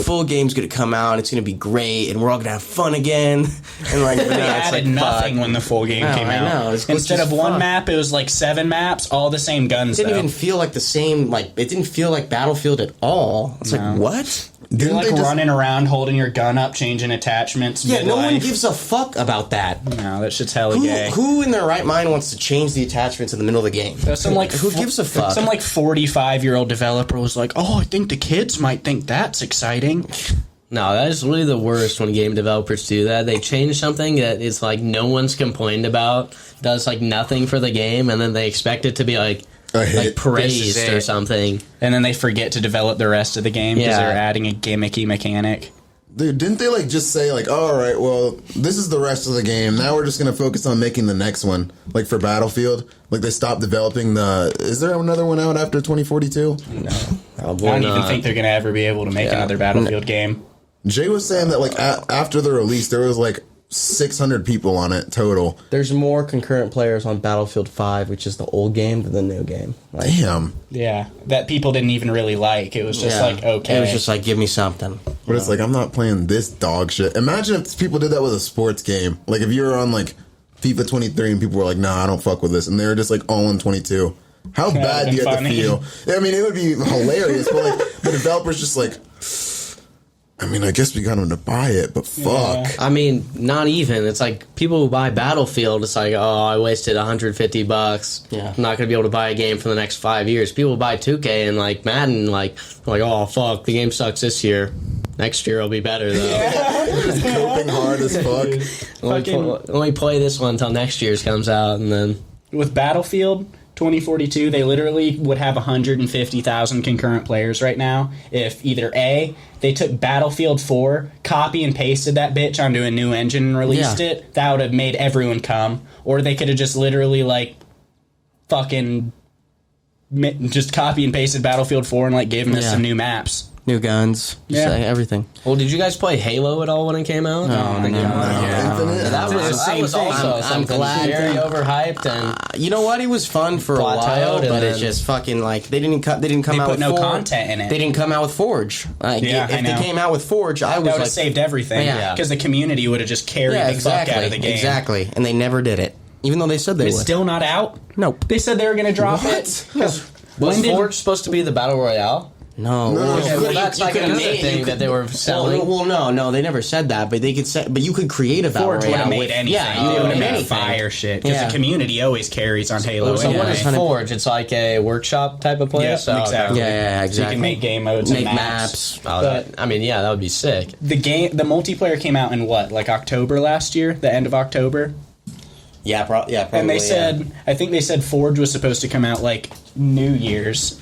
full game's gonna come out. And it's gonna be great, and we're all gonna have fun again. And like,
They
it's
added
like,
nothing
fuck.
when the full game
No,
came
I
out.
know, it's
Instead
just
of one
fun.
map, it was like 7 maps, all the same guns.
It didn't
though.
even feel like the same. Like it didn't feel like Battlefield at all. It's like what?
You're
Didn't
like
they just-
running around holding your gun up, changing attachments.
Yeah, no one
mid-life.
gives a fuck about that.
No, that shit's hella gay.
Who in their right mind wants to change the attachments in the middle of the game?
Some like
Who gives a fuck?
Some like 45-year-old developer was like, "Oh, I think the kids might think that's exciting."
No, that is really the worst when game developers do that. They change something that is like no one's complained about, does like nothing for the game, and then they expect it to be like
A hit.
praised
This is
or
it.
something.
And then they forget to develop the rest of the game because
Yeah.
they're adding a gimmicky mechanic.
Dude, didn't they like just say like, all right, well, this is the rest of the game. Now we're just gonna focus on making the next one, like for Battlefield. Like they stopped developing the. Is there another one out after 2042?
I don't even think they're gonna ever be able to make another Battlefield game.
Jay was saying that like after the release, there was like 600 people on it total.
There's more concurrent players on Battlefield 5, which is the old game, than the new game. Like,
Damn.
Yeah, that people didn't even really like. It was just like, okay.
It was just like, give me something.
But it's like I'm not playing this dog shit. Imagine if people did that with a sports game. Like if you were on like FIFA 23 and people were like, nah, I don't fuck with this, and they were just like all in 22. How bad do you have to feel? I mean, it would be hilarious, but like the developer's just like, I mean, I guess we got them to buy it, but fuck.
I mean, not even. It's like people who buy Battlefield. It's like, oh, I wasted $150.
Yeah.
I'm not gonna be able to buy a game for the next 5 years. People who buy 2K and like Madden, like, oh fuck, the game sucks this year. Next year it'll be better though.
Just coping hard as fuck.
Only play this one until next year's comes out, and then
With Battlefield 2042, they literally would have 150,000 concurrent players right now if either A, they took Battlefield 4, copy and pasted that bitch onto a new engine and released it. That would have made everyone come. Or they could have just literally, like, fucking just copy and pasted Battlefield 4 and, like, given us some new maps.
New guns. Just
Yeah.
like everything.
well, did you guys play Halo at all when it came out?
No.
Infinite.
That was also
I'm
something
glad
very
that-
overhyped and
You know what? It was fun for a
Plateaued,
while,
and
but it's
then-
just fucking like they didn't come
They
out
put
with
no
Forge.
content in it.
They didn't come out with Forge. Like,
Yeah, I
if
know.
they came out with Forge, I
That
was
would have
like,
saved everything.
Yeah.
Because the community would have just carried the fuck out of the game.
exactly, and they never did it, even though they said they
It's
would.
still not out?
Nope.
They said they were going to drop
What?
it. 'Cause
was
when did
Forge supposed to be the battle royale?
No,
Okay,
well, that's like another thing that they were selling.
Well, no, they never said that, but they could say, but you could create a battle
Forge would
royale
have made
with
anything?
Yeah, you
They
would
would
have
have
made
made
anything.
fire shit. Because
Yeah.
the community always carries on Halo.
So what
anyway.
is Forge? It's like a workshop type of place.
Yeah,
Oh,
exactly.
Yeah,
So
exactly.
you can make game modes
Make
and
maps.
Oh, I mean, yeah, that would be sick.
The multiplayer came out in what, like October last year? The end of October?
Yeah, probably.
And they said, I think they said Forge was supposed to come out like New Year's.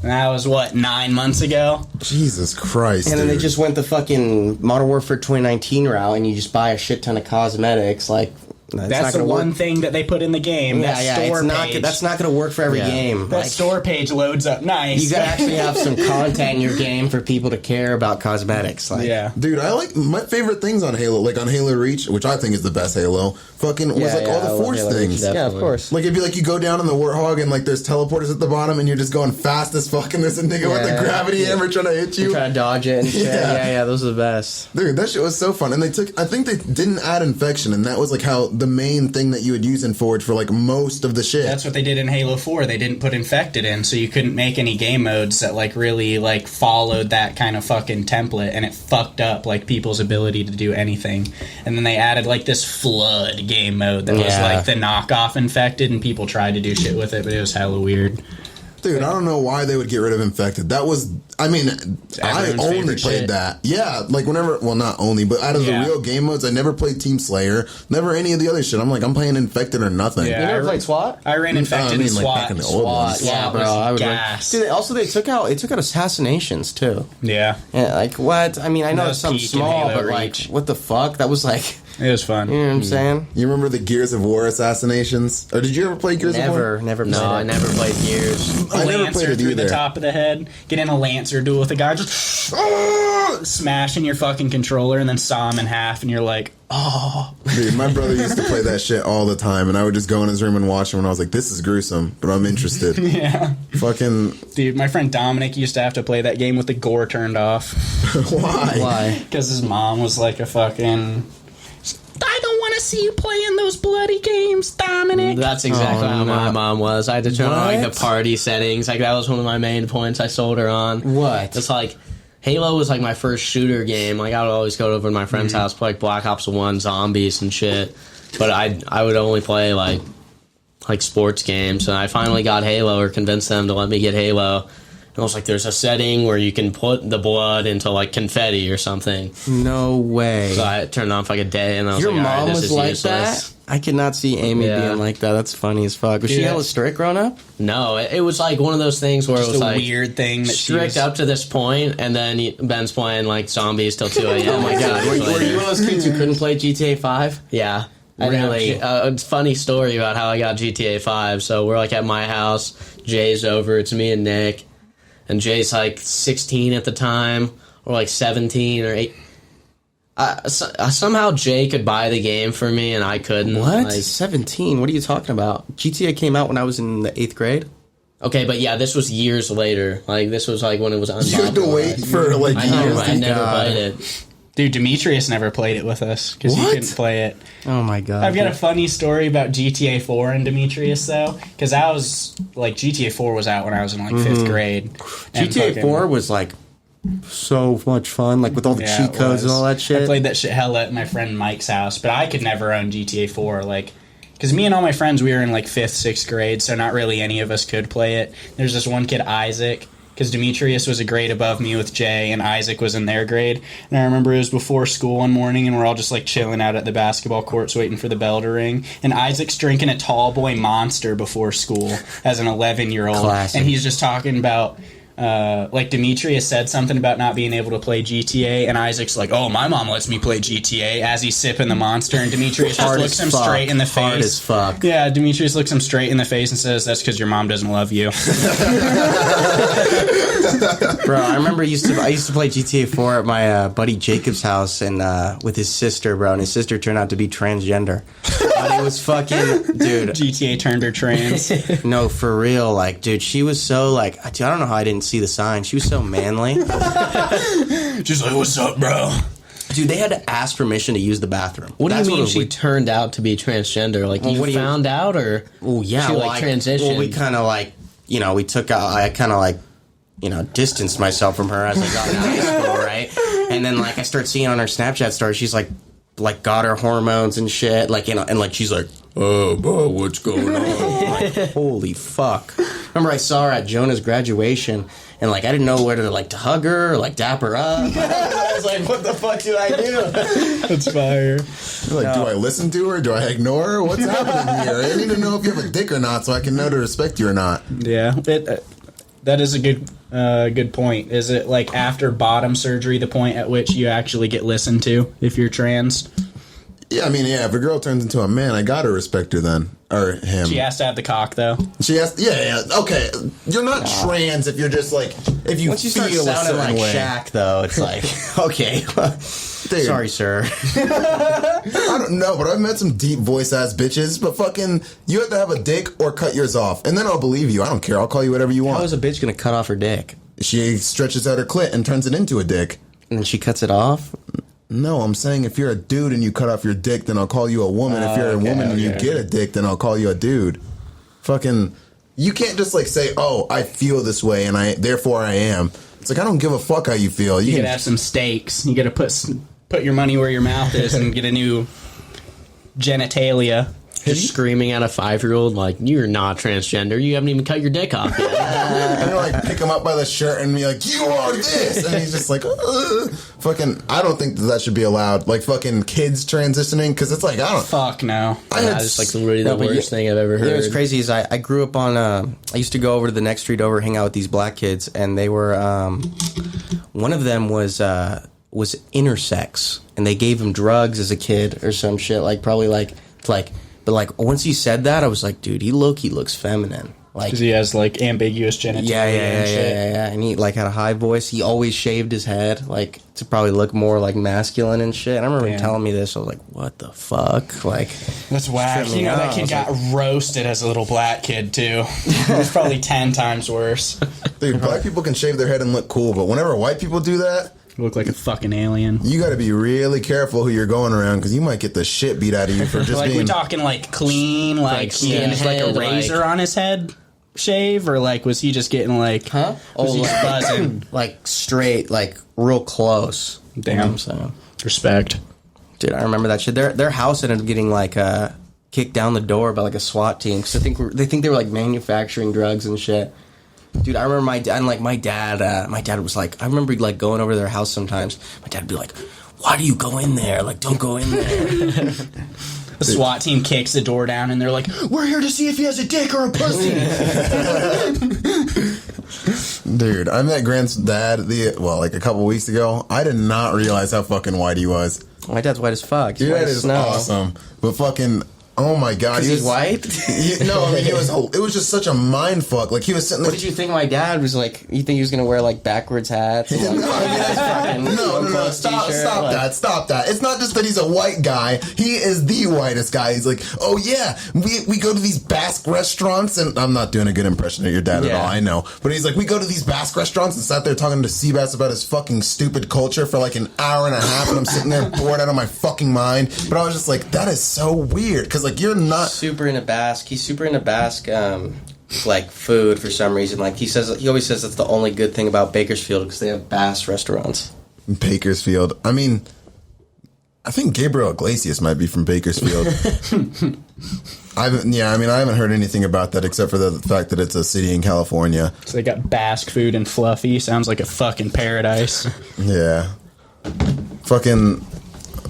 And that was what, 9 months ago?
Jesus Christ.
And then they
dude.
just went the fucking Modern Warfare 2019 route, and you just buy a shit ton of cosmetics. Like
That's the one thing that they put in the game.
Yeah,
that
yeah.
store
It's not.
page.
That's not going to work for every
Yeah.
game.
That
Like,
store page loads up nice.
you got to actually have some content in your game for people to care about cosmetics. Like,
Yeah.
Dude, I like my favorite things on Halo, like on Halo Reach, which I think is the best Halo. Fucking was like all the Force things.
Yeah, of course.
Like if you go down in the Warthog and like there's teleporters at the bottom and you're just going fast as fuck and there's a nigga with
Yeah.
the gravity hammer trying to hit you.
Try to dodge it and shit.
Yeah.
Yeah, those are the best.
Dude, that shit was so fun. And I think they didn't add infection, and that was like how the main thing that you would use in Forge for like most of the shit.
That's what they did in Halo 4. They didn't put infected in, so you couldn't make any game modes that like really like followed that kind of fucking template, and it fucked up like people's ability to do anything. And then they added like this flood game mode that was
Yeah.
like the knockoff infected, and people tried to do shit with it, but it was hella weird.
Dude, I don't know why they would get rid of Infected. That was, I mean, I
Everyone's
only
favorite
played
shit.
that. Yeah, like whenever, well, not only, but out of the real game modes, I never played Team Slayer, never any of the other shit. I'm like, I'm playing Infected or nothing.
Yeah.
You never played SWAT?
I ran Infected
I mean,
and
like,
SWAT.
back in the old ones.
Yeah, bro. I would
gas.
Dude, also they took out assassinations too.
Yeah.
Yeah, like what? I mean, I know
That
it's
was
something
peak in
small,
Halo
but like,
Reach.
what the fuck? That was like,
It was fun.
you know what I'm saying?
You remember the Gears of War assassinations? Or did you ever play Gears of War?
Never played
No, I
it.
never played Gears.
I never
Lancer
played it
through the
either.
top of the head, get in a Lancer duel with a guy, just smashing your fucking controller, and then saw him in half, and you're like,
Dude, my brother used to play that shit all the time, and I would just go in his room and watch him, and I was like, this is gruesome, but I'm interested.
yeah.
Fucking,
Dude, my friend Dominic used to have to play that game with the gore turned off.
why?
Why?
Because his mom was like a fucking... I don't want to see you playing those bloody games, Dominic.
That's exactly how my mom was. I had to turn on like
What?
the party settings. Like that was one of my main points I sold her on.
What?
It's like Halo was like my first shooter game. Like I would always go over to my friend's house, play like Black Ops 1, zombies and shit. But I would only play like sports games. And I finally got Halo, or convinced them to let me get Halo. And I was like, there's a setting where you can put the blood into like confetti or something.
No way.
So I turned it on for like a day, and I was
Your
like, all right,
mom
this
was
is
like
useless.
that? I could not see Amy
Yeah.
being like that. That's funny as fuck. Was she
Yeah.
hella strict growing up?
No, it was like one of those things where
Just
it was
a
like
weird thing that she
strict
was...
up to this point, and then Ben's playing like zombies till 2 a.m.
Oh my
like,
god.
2
Were
hours
you
later.
one of those kids who couldn't play GTA 5?
Yeah. I
Really?
really, it's a funny story about how I got GTA 5. So we're like at my house, Jay's over, it's me and Nick, and Jay's like 16 at the time, or like 17 or 8. Somehow Jay could buy the game for me and I couldn't.
What?
Like,
17? What are you talking about? GTA came out when I was in the 8th grade?
okay, but yeah, this was years later. Like this was like when it was
You had to
unpopular.
wait for like
I know,
years.
I never
God.
played it.
Dude, Demetrius never played it with us because he
What?
couldn't play it.
Oh my god.
I've got a funny story about GTA 4 and Demetrius, though, because I was, like, GTA 4 was out when I was in, like, 5th grade. And
GTA
fucking-
4 was like so much fun, like with all the
Yeah,
cheat
it
codes and
was.
all that shit.
I played that shit hella at my friend Mike's house, but I could never own GTA 4, like... Because me and all my friends, we were in, like, 5th, 6th grade, so not really any of us could play it. There's this one kid, Isaac, because Demetrius was a grade above me with Jay, and Isaac was in their grade. And I remember it was before school one morning, and we're all just, like, chilling out at the basketball courts waiting for the bell to ring. And Isaac's drinking a tall boy Monster before school as an 11-year-old.
Classic.
And he's just talking about... like Demetrius said something about not being able to play GTA, and Isaac's like, "Oh, my mom lets me play GTA." As he's sipping the Monster, and Demetrius just
Hard
looks
as
him
fuck.
straight in the face.
Hard as fuck.
Yeah, Demetrius looks him straight in the face and says, "That's because your mom doesn't love you."
Bro, I remember I used to play GTA 4 at my buddy Jacob's house and with his sister, bro, and his sister turned out to be transgender. But it was fucking, dude.
GTA turned her trans.
No, for real, like, dude, she was so like, I don't know how I didn't see the sign. She was so manly.
She's like, "What's up, bro?"
Dude, they had to ask permission to use the bathroom.
What do
That's
you mean
was
she
weird.
turned out to be transgender? Like you
what do you-
found out, or
Well, yeah,
she
well,
like transitioned?
Well, we kind of like, you know, I kind of like, you know, distanced myself from her as I got into high school, right? And then like I start seeing on her Snapchat story, she's like got her hormones and shit, like, you know, and like she's like, "Oh, bro, what's going on?" I'm like, holy fuck! Remember, I saw her at Jonah's graduation, and like I didn't know whether to like to hug her or like dap her up. I was like, "What the fuck do I do?"
That's fire.
You're like, do I listen to her? Do I ignore her? What's happening here? I need to know if you have a dick or not so I can know to respect you or not.
Yeah, that is a good point. Is it like after bottom surgery the point at which you actually get listened to if you're trans?
Yeah, I mean, yeah, if a girl turns into a man, I gotta respect her then. Or him.
She has to have the cock though.
She has, yeah, okay. You're not trans if you're just like, if you
Once you
feel
start
a
sounding
certain
like
way.
Shaq, though, it's like, okay,
Dude,
sorry, sir.
I don't know, but I've met some deep voice ass bitches, but fucking, you have to have a dick or cut yours off. And then I'll believe you. I don't care. I'll call you whatever you want.
How is a bitch gonna cut off her dick?
She stretches out her clit and turns it into a dick.
And then she cuts it off?
No, I'm saying if you're a dude and you cut off your dick, then I'll call you a woman. If you're a woman and you get a dick, then I'll call you a dude. Fucking, you can't just like say, "Oh, I feel this way and therefore I am." It's like, I don't give a fuck how you feel.
You
can
gotta have some stakes. You gotta put your money where your mouth is and get a new genitalia.
Just screaming at a 5-year-old like, "You're not transgender. You haven't even cut your dick off yet."
And you're like, pick him up by the shirt and be like, "You are this," and he's just like, fucking. I don't think that should be allowed. Like fucking kids transitioning, because it's like, I don't.
Fuck no.
That's just like literally the worst thing I've ever heard.
You know what's crazy is I grew up on. I used to go over to the next street over, hang out with these black kids, and they were. One of them was intersex, and they gave him drugs as a kid or some shit. Like probably like. But like once he said that, I was like, dude, he looks feminine. Like,
because he has like ambiguous genitalia.
Yeah. And he like had a high voice. He always shaved his head, like to probably look more like masculine and shit. And I remember him telling me this. I was like, what the fuck? Like,
that's whack. You know, that kid got roasted as a little black kid too. It was probably 10 times worse.
Dude, black people can shave their head and look cool, but whenever white people do that,
You look like a fucking alien.
you got to be really careful who you're going around, because you might get the shit beat out of you for just
Like,
being.
we talking like clean, like he
skin
had like a
head,
razor on his head shave, or like was he just getting like, was he just buzzing?
like straight, like real close.
Damn.
You know what I'm saying?
Respect.
Dude, I remember that shit. Their house ended up getting like kicked down the door by like a SWAT team, because they think they were like manufacturing drugs and shit. Dude, I remember my dad was like, I remember like going over to their house sometimes. My dad would be like, "Why do you go in there? Like, don't go in there."
The SWAT team kicks the door down and they're like, "We're here to see if he has a dick or a pussy."
Dude, I met Grant's dad like a couple weeks ago. I did not realize how fucking white he was.
My dad's white as fuck. He's
Your
white
dad
as
is
snow.
awesome, but fucking. Oh my god,
He's white?
No, I mean it was just such a mind fuck. Like he was sitting there.
What did you think my dad was like? You think he was gonna wear like backwards hats? And, like,
No, stop that. It's not just that he's a white guy. He is the whitest guy. He's like, oh yeah, we go to these Basque restaurants, and I'm not doing a good impression of your dad at all, I know. But he's like, we go to these Basque restaurants, and sat there talking to Seabass about his fucking stupid culture for like an hour and a half, and I'm sitting there bored out of my fucking mind. But I was just like, that is so weird, because like you're not
super into Basque. He's super into Basque, like food for some reason. Like he always says that's the only good thing about Bakersfield, because they have Basque restaurants.
Bakersfield. I mean, I think Gabriel Iglesias might be from Bakersfield. I haven't heard anything about that except for the fact that it's a city in California.
So they got Basque food and fluffy. Sounds like a fucking paradise.
Yeah. Fucking,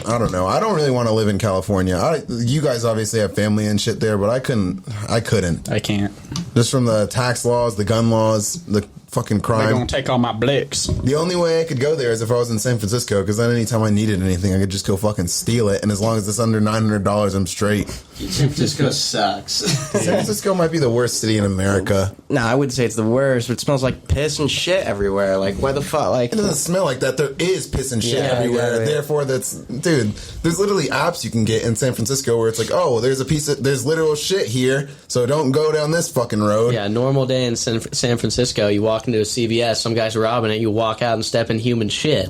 I don't know. I don't really want to live in California. You guys obviously have family and shit there, but I couldn't.
I can't.
Just from the tax laws, the gun laws, the fucking
They're
crime.
gonna take all my blicks.
The only way I could go there is if I was in San Francisco, because then anytime I needed anything, I could just go fucking steal it, and as long as it's under $900, I'm straight.
San Francisco sucks.
San Francisco might be the worst city in America.
Nah, I wouldn't say it's the worst, but it smells like piss and shit everywhere. Like, why the fuck? Like,
It doesn't smell like that. There is piss and shit everywhere.
yeah.
Therefore, there's literally apps you can get in San Francisco where it's like, oh, there's literal shit here, so don't go down this fucking road.
Yeah, normal day in San Francisco, you walk into a CVS, some guy's robbing it, you walk out and step in human shit.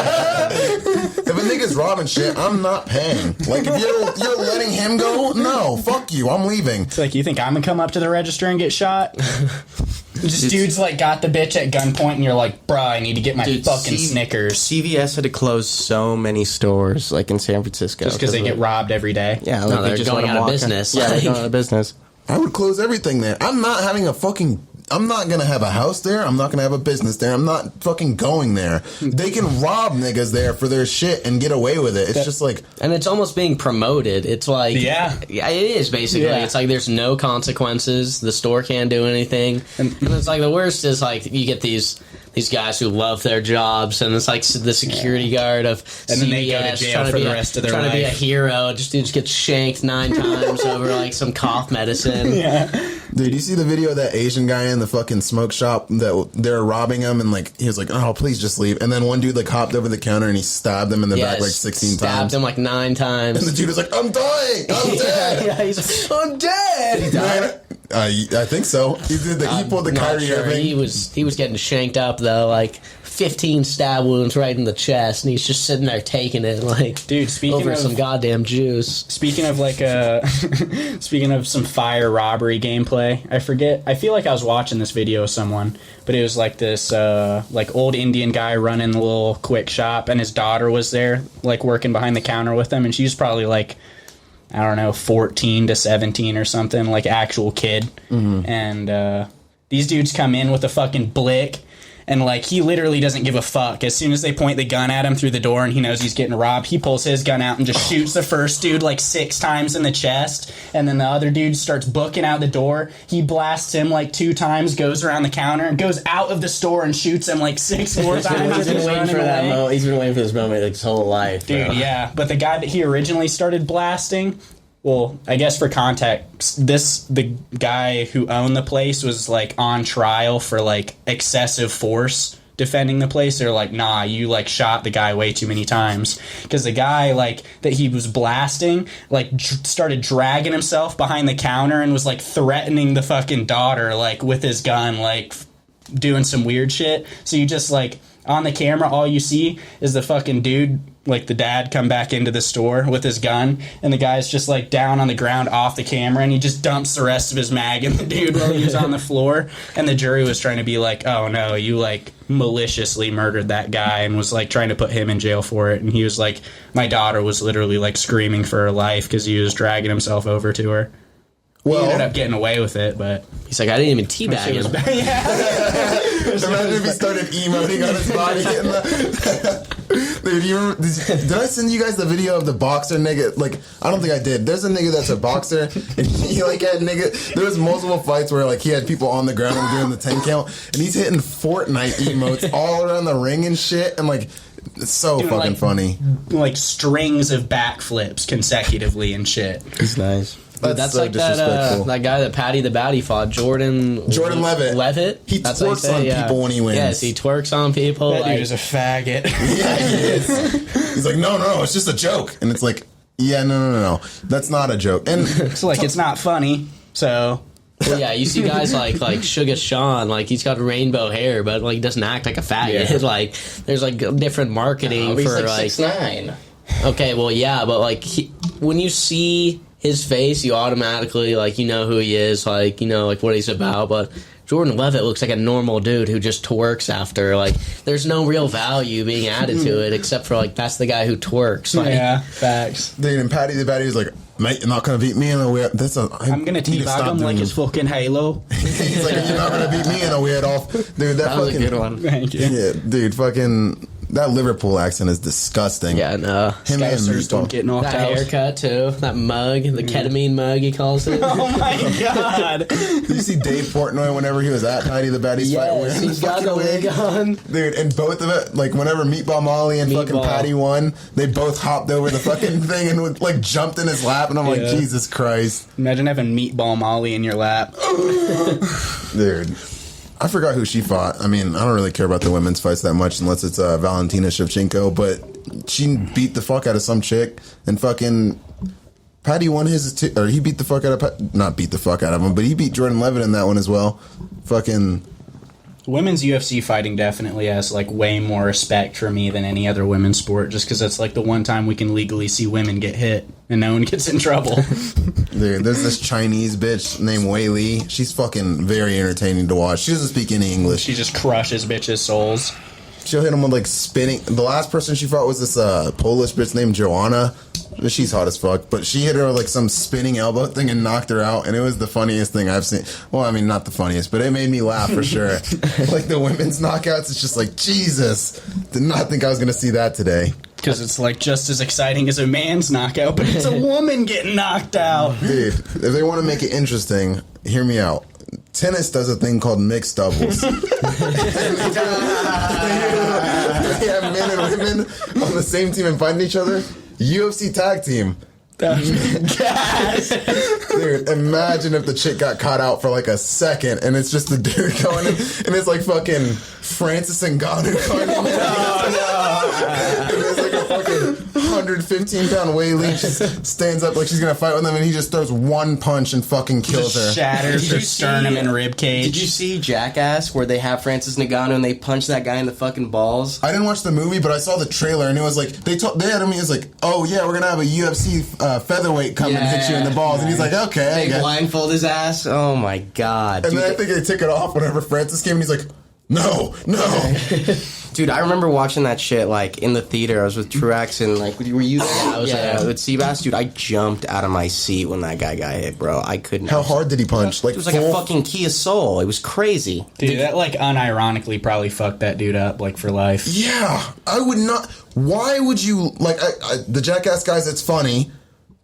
If a nigga's robbing shit, I'm not paying. Like, if you're letting him go, no, fuck you, I'm leaving.
It's like, you think I'm gonna come up to the register and get shot? Just dude's like got the bitch at gunpoint, and you're like, bruh, I need to get my fucking Snickers.
CVS had to close so many stores, like in San Francisco,
Just because they get robbed every day.
Yeah,
No,
like
they're
just
going
let 'em
out of
walk
business.
Yeah, they're
Like-
going out of business.
I would close everything there. I'm not gonna have a house there. I'm not gonna have a business there. I'm not fucking going there. They can rob niggas there for their shit and get away with it. It's just like,
And it's almost being promoted. It's like,
Yeah.
it is basically.
Yeah.
It's like there's no consequences. The store can't do anything. And it's like the worst is like you get these guys who love their jobs, and it's like the security guard of
And then they go to
CVS
jail
trying
for
be
the rest of their
trying to be a
life.
hero. Just gets shanked 9 times over like some cough medicine.
Yeah.
dude, you see the video of that Asian guy in the fucking smoke shop that they're robbing him, and like he was like, oh, please just leave. And then one dude like hopped over the counter and he stabbed him in the back like 16
stabbed
times.
him like 9 times.
And the dude was like, I'm dying, I'm dead.
Yeah, he's like, I'm dead. He died.
I think so. He pulled the
Not
Kyrie
sure.
Irving.
He was getting shanked up though, like 15 stab wounds right in the chest, and he's just sitting there taking it like,
Dude, speaking
over
of
some goddamn juice.
Speaking of like speaking of some fire robbery gameplay, I feel like I was watching this video of someone, but it was like this like old Indian guy running the little quick shop, and his daughter was there like working behind the counter with him, and she's probably like, I don't know, 14 to 17 or something, like actual kid. And these dudes come in with a fucking blick. And, like, he literally doesn't give a fuck. As soon as they point the gun at him through the door and he knows he's getting robbed, he pulls his gun out and just shoots the first dude, like, 6 times in the chest. And then the other dude starts booking out the door. He blasts him, like, 2 times, goes around the counter, and goes out of the store and shoots him, like, 6 more times.
He's been waiting for that moment. He's been waiting for this moment, like, his whole life.
Dude,
bro.
yeah. But the guy that he originally started blasting... Well, I guess for context, the guy who owned the place was, like, on trial for, like, excessive force defending the place. They're like, nah, you, like, shot the guy way too many times. Because the guy, like, that he was blasting, like, started dragging himself behind the counter and was, like, threatening the fucking daughter, like, with his gun, like, doing some weird shit. So you just, like, on the camera, all you see is the fucking dude... like the dad come back into the store with his gun, and the guy's just like down on the ground off the camera, and he just dumps the rest of his mag in the dude while he was on the floor. And the jury was trying to be like, oh no, you like maliciously murdered that guy, and was like trying to put him in jail for it. And he was like, my daughter was literally like screaming for her life because he was dragging himself over to her. He ended up getting away with it, but
he's like, I didn't even teabag him.
Imagine if he started emoting on his body. Dude, you remember, did I send you guys the video of the boxer nigga? Like, I don't think I did. There's a nigga that's a boxer, and he like had nigga. There was multiple fights where like he had people on the ground and doing the 10 count, and he's hitting Fortnite emotes all around the ring and shit, and like. It's so
doing,
fucking
like,
funny.
Like strings of backflips consecutively and shit.
It's nice.
That's
so
like that guy that Patty the Baddie fought, Jordan
Levitt.
Levitt?
He
That's how you
twerks
say
on
it,
people when he wins.
Yes, he twerks on people.
That
like,
dude is a faggot.
Yeah, he is. He's like, no, it's just a joke. And it's like, yeah, no. That's not a joke. And
It's like, it's not funny, so...
well, yeah, you see guys like Sugar Sean, like he's got rainbow hair, but like doesn't act like a faggot.
Yeah.
Like there's like different marketing
He's
for
like
like
6'9".
okay, well yeah, but like when you see his face, you automatically like you know who he is, like you know like what he's about. But Jordan Levitt looks like a normal dude who just twerks after. Like there's no real value being added to it except for like that's the guy who twerks. Like,
Yeah, facts.
dude, and Patty the Baddie was like, mate, you're not gonna beat me in a weird.
I'm gonna teabag him like his fucking Halo.
He's like, you're not gonna beat me in a weird off, dude.
that was
fucking
a good one.
Thank you.
Yeah, dude, fucking that Liverpool accent is disgusting.
Yeah, no.
Him and
Scousers don't get knocked
That
out.
haircut too, that mug, the ketamine mug he calls it.
Oh my god.
Did you see Dave Portnoy whenever he was at Patty the Baddie's fight
Yes,
wearing
he's
the
got
fucking
the wig on.
Dude, and both of it, like whenever Meatball Molly and fucking
Meatball.
Patty won, they both hopped over the fucking thing and like jumped in his lap, and I'm like,
Yeah.
Jesus Christ,
Imagine having Meatball Molly in your lap.
dude. I forgot who she fought. I mean, I don't really care about the women's fights that much unless it's Valentina Shevchenko, but she beat the fuck out of some chick, and fucking Patty won his, or he beat the fuck out of, not beat the fuck out of him, but he beat Jordan Levitt in that one as well. Fucking.
Women's UFC fighting definitely has like way more respect for me than any other women's sport, just because it's like the one time we can legally see women get hit and no one gets in trouble.
Dude, there's this Chinese bitch named Wei Li. She's fucking very entertaining to watch. She doesn't speak any English.
She just crushes bitches' souls.
She'll hit him with like spinning. The last person she fought was this Polish bitch named Joanna. She's hot as fuck, but she hit her with like some spinning elbow thing and knocked her out, and it was the funniest thing I've seen. Well, I mean, not the funniest, but it made me laugh for sure. Like the women's knockouts, it's just like, Jesus, did not think I was gonna see that today.
Because it's like just as exciting as a man's knockout, but it's a woman getting knocked out.
Dude, if they want to make it interesting, hear me out. Tennis does a thing called mixed doubles. They have men and women on the same team and fighting each other. UFC tag team. Dude, imagine if the chick got caught out for like a second and it's just the dude going in, and it's like fucking Francis Ngannou going in. And it's like a fucking 115-pound Wei Li just stands up like she's gonna fight with him, and he just throws one punch and fucking kills her.
Shatters her sternum and rib cage.
Did you see Jackass where they have Francis Ngannou and they punch that guy in the fucking balls?
I didn't watch the movie, but I saw the trailer, and it was like they had him. He was like, "Oh yeah, we're gonna have a UFC featherweight come and hit you in the balls," and he's like, "Okay." I
They
guess.
blindfold his ass. Oh my god!
And
Dude,
then I think they took it off whenever Francis came, and he's like, "No."
Dude, I remember watching that shit, like, in the theater. I was with Truex and, like, were you there? I was with Seabass. Dude, I jumped out of my seat when that guy got hit, bro. I couldn't.
How hard did he punch? Like,
it was like a fucking Kia Soul. It was crazy.
Dude, that, like, unironically probably fucked that dude up, like, for life.
Yeah, I would not. Why would you, like, the Jackass guys, it's funny,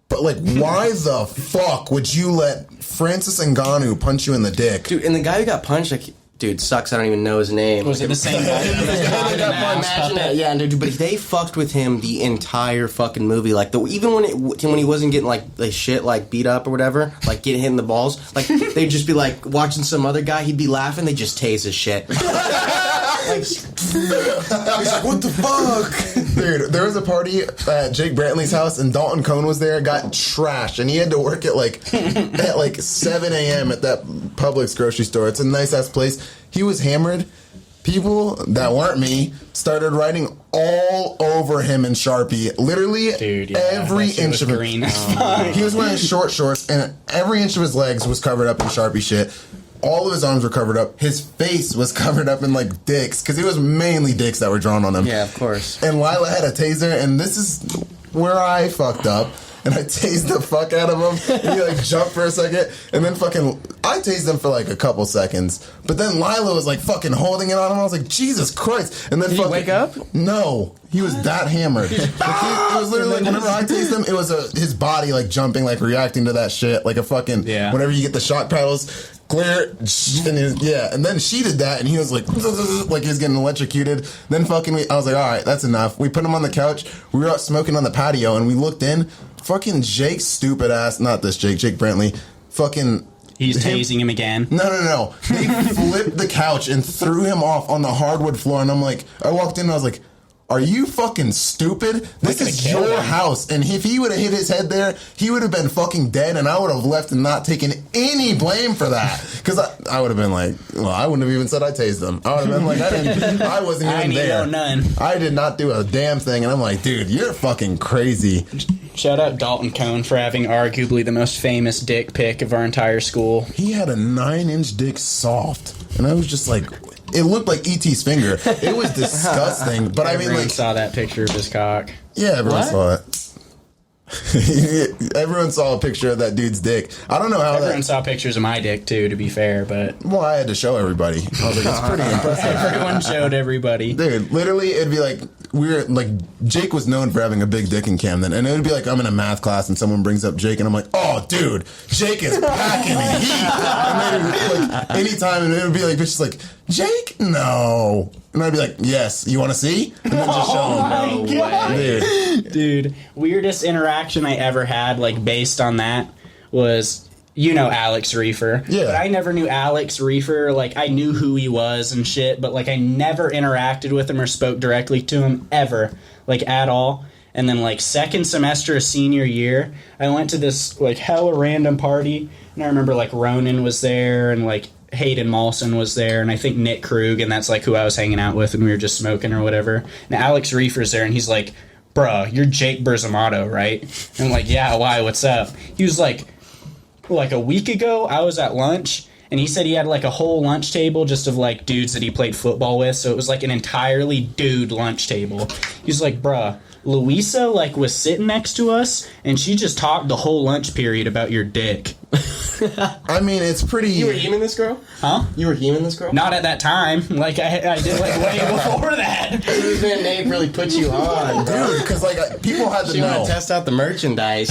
but, like, why the fuck would you let Francis Ngannou punch you in the dick?
Dude, and the guy who got punched, like, dude, sucks, I don't even know his name.
Was it the same guy?
Imagine that, yeah, dude, but they fucked with him the entire fucking movie. Like, even when he wasn't getting, like, the shit, like, beat up or whatever, like, getting hit in the balls, like, they'd just be, like, watching some other guy, he'd be laughing, they'd just tase his shit. Like, he's like, what the fuck?
Dude, there was a party at Jake Brantley's house, and Dalton Cohn was there, got trashed, and he had to work at, like, 7 a.m. at that Publix grocery store. It's a nice-ass place. He was hammered. People that weren't me started writing all over him in Sharpie. Literally,
dude,
every inch of
green.
He was wearing short shorts, and every inch of his legs was covered up in Sharpie shit. All of his arms were covered up. His face was covered up in, like, dicks, because it was mainly dicks that were drawn on him.
Yeah, of course.
And Lila had a taser, and this is where I fucked up. And I tased the fuck out of him. And he, like, jumped for a second. And then I tased him for, like, a couple seconds. But then Lila was, like, fucking holding it on him. I was like, Jesus Christ. And then
Did he wake up?
No. He was that hammered. Like, it was literally, like, whenever I tased him, it was his body, like, jumping, like, reacting to that shit. Like a fucking, whenever you get the shock paddles, clear, and then she did that, and he was like he was getting electrocuted. Then I was like, all right, that's enough. We put him on the couch. We were out smoking on the patio, and we looked in. Fucking Jake's stupid ass, not this Jake Brantley, fucking.
He's tasing him again.
No. They flipped the couch and threw him off on the hardwood floor, and I'm like, I walked in, and I was like, are you fucking stupid? This is your house. And if he would have hit his head there, he would have been fucking dead, and I would have left and not taken any blame for that. Because I would have been like, well, I wouldn't have even said I tased them. I would have been like, I wasn't even there.
None.
I did not do a damn thing. And I'm like, dude, you're fucking crazy.
Shout out Dalton Cohn for having arguably the most famous dick pic of our entire school.
He had a 9-inch dick soft. And I was just like... It looked like E.T.'s finger. It was disgusting. But
everyone
I mean, like,
saw that picture of his cock.
Yeah, everyone saw it. Everyone saw a picture of that dude's dick. I don't know how
everyone saw pictures of my dick too, to be fair, but
I had to show everybody. I was like, it's pretty impressive.
Everyone showed everybody.
Dude, literally, it'd be like Jake was known for having a big dick in Camden, and it would be like I'm in a math class and someone brings up Jake, and I'm like, oh, dude, Jake is packing heat. And then like anytime, and it would be like, bitch, like, Jake, no. And I'd be like, yes, you want to see? And then just show him.
No way. Dude, weirdest interaction I ever had, like, based on that was, you know, Alex Reefer.
Yeah.
But I never knew Alex Reefer. Like, I knew who he was and shit, but, like, I never interacted with him or spoke directly to him ever, like, at all. And then, like, second semester of senior year, I went to this, like, hella random party, and I remember, like, Ronan was there, and, like, Hayden Malson was there, and I think Nick Krug, and that's, like, who I was hanging out with, and we were just smoking or whatever. And Alex Reefer's there, and he's like, bruh, you're Jake Berzamato, right? And I'm like, yeah, why, what's up? He was like a week ago, I was at lunch, and he said he had, like, a whole lunch table just of, like, dudes that he played football with, so it was, like, an entirely dude lunch table. He was like, bruh, Louisa, like, was sitting next to us, and she just talked the whole lunch period about your dick.
I mean, it's pretty...
You were heaming this girl?
Huh?
You were heaming this girl?
Not at that time. Like, I did, like, way before that.
Man, Nate really put you on, bro.
Dude, because, like, people had to
She
know.
want to test out the merchandise.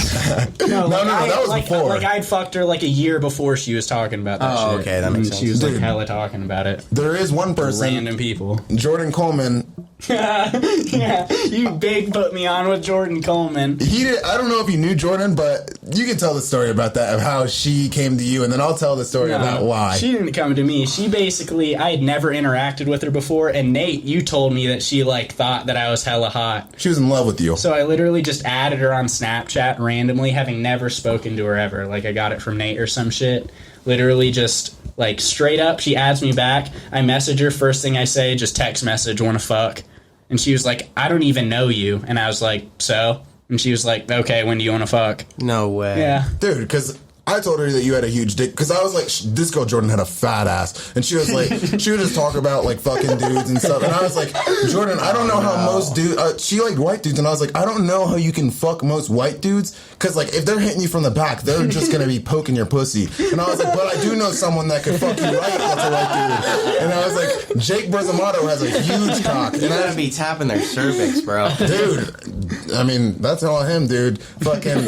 No, that was
like,
before.
Like, I'd fucked her, like, a year before she was talking about that shit.
Oh, okay, that makes
And
sense.
she was, like,
Dude.
hella talking about it.
There is one person...
Random people.
Jordan Coleman...
Yeah, you big put me on with Jordan Coleman.
He did. I don't know if you knew Jordan, but you can tell the story about that, of how she came to you, and then I'll tell the story about why.
She didn't come to me. She basically, I had never interacted with her before, and Nate, you told me that she, like, thought that I was hella hot.
She was in love with you.
So I literally just added her on Snapchat randomly, having never spoken to her ever. Like, I got it from Nate or some shit. Literally just, like, straight up, she adds me back. I message her, first thing I say, just text message, wanna fuck. And she was like, I don't even know you. And I was like, so? And she was like, okay, when do you want to fuck?
No way.
Yeah.
Dude, because I told her that you had a huge dick because I was like, this girl Jordan had a fat ass, and she was like, she would just talk about like fucking dudes and stuff, and I was like, Jordan, I don't know how most dudes. She liked white dudes, and I was like, I don't know how you can fuck most white dudes because like if they're hitting you from the back, they're just gonna be poking your pussy, and I was like, but I do know someone that could fuck you right. That's a white dude, and I was like, Jake Brzemato has a huge cock, and
You gotta be tapping their cervix, bro.
dude, I mean, that's all him, dude. Fucking,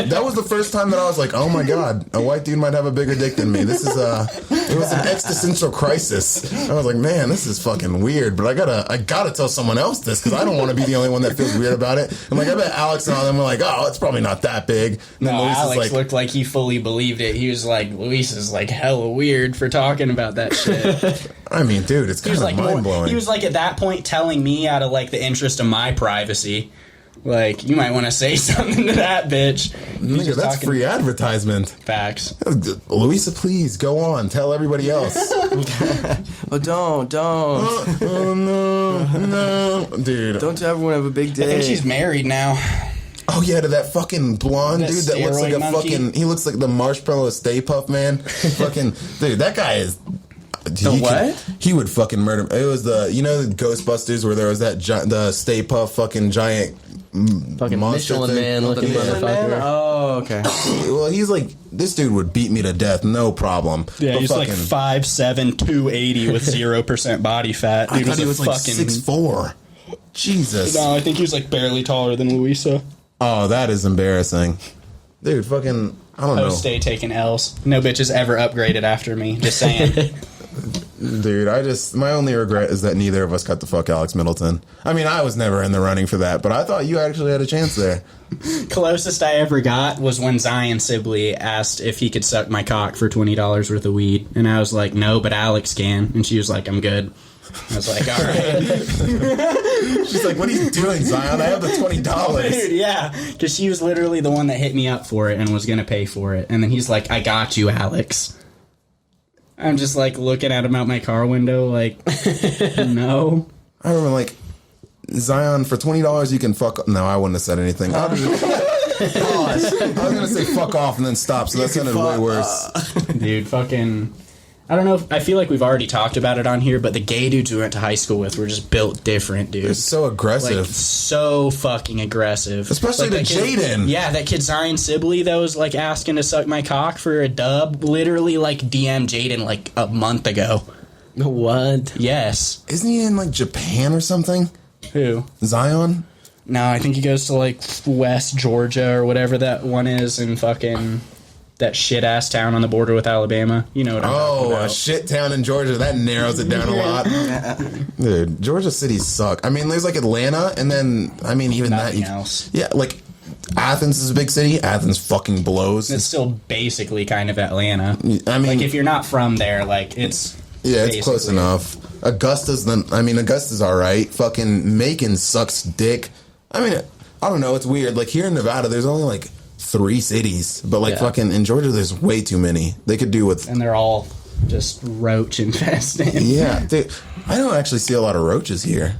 that was the first time that I was like, oh my god, a white dude might have a bigger dick than me. This is it was an existential crisis. I was like, man, this is fucking weird, but I gotta tell someone else this because I don't want to be the only one that feels weird about it. I'm like, I bet Alex and all them were like, oh, it's probably not that big. And then
No,
Luis is
Alex
like,
looked like he fully believed it. He was like, Luis is like hella weird for talking about that shit.
I mean, dude, it's
He
kind
was
of
like
mind blowing.
he was like at that point telling me out of like the interest of my privacy, like you might want to say something to that bitch. He was
Nigga,
just
that's
talking
free advertisement.
facts.
Louisa, please go on. Tell everybody else.
Oh, don't.
Oh no, dude.
Don't everyone have a big
I think she's
day?
married now.
Oh yeah, to that fucking blonde
That
dude that looks like
steroid
a
monkey?
fucking. He looks like the Marshmallow Stay Puft Man. Fucking dude, that guy is. He would fucking murder. It was the the Ghostbusters where there was that the Stay Puft fucking giant
Fucking
monster
Michelin
thing.
Man looking
Yeah.
motherfucker.
Oh, okay.
Well, he's like this dude would beat me to death, no problem.
Yeah,
But
he's like 5'7", 280 with 0% body fat.
I
Dude
thought he
was
was
a
like
fucking
6'4". Jesus.
No, I think he was like barely taller than Luisa.
Oh, that is embarrassing, dude. Fucking, I don't know,
Stay taking L's. No bitches ever upgraded after me. Just saying.
dude. My only regret is that neither of us got to fuck Alex Middleton. I mean, I was never in the running for that, but I thought you actually had a chance there.
Closest I ever got was when Zion Sibley asked if he could suck my cock for $20 worth of weed, and I was like, no, but Alex can, and she was like, I'm good. I was like, all right.
She's like, "What are you doing, Zion? I have the $20."
Dude, yeah, because she was literally the one that hit me up for it and was going to pay for it. And then he's like, I got you, Alex. I'm just like looking at him out my car window like, no.
I remember like Zion for $20 you can fuck. No, I wouldn't have said anything. I was gonna say fuck off and then stop. So that sounded way worse.
Dude, fucking... I don't know. I feel like we've already talked about it on here, but the gay dudes we went to high school with were just built different, dude.
It's so aggressive.
Like, so fucking aggressive.
Especially
like
to
that kid-
Jaden.
Yeah, that kid Zion Sibley that was like asking to suck my cock for a dub. Literally like DM Jaden like a month ago.
What?
Yes.
Isn't he in like Japan or something?
Who?
Zion?
No, I think he goes to like West Georgia or whatever that one is in fucking that shit ass town on the border with Alabama. You know what I'm talking
Oh,
about.
a shit town in Georgia. That narrows it down a lot. Dude, Georgia cities suck. I mean, there's like Atlanta, and then, I mean, even
Nothing
that.
else.
Yeah, like Athens is a big city. Athens fucking blows.
It's still basically kind of Atlanta.
I mean,
Like if you're not from there, like it's
yeah, it's close
basically-
enough. Augusta's alright. Fucking Macon sucks dick. I mean, I don't know. It's weird. Like here in Nevada, there's only like 3 cities, but like
Yeah.
fucking in Georgia, there's way too many. They could do with.
and they're all just roach infested.
Yeah, dude, I don't actually see a lot of roaches here.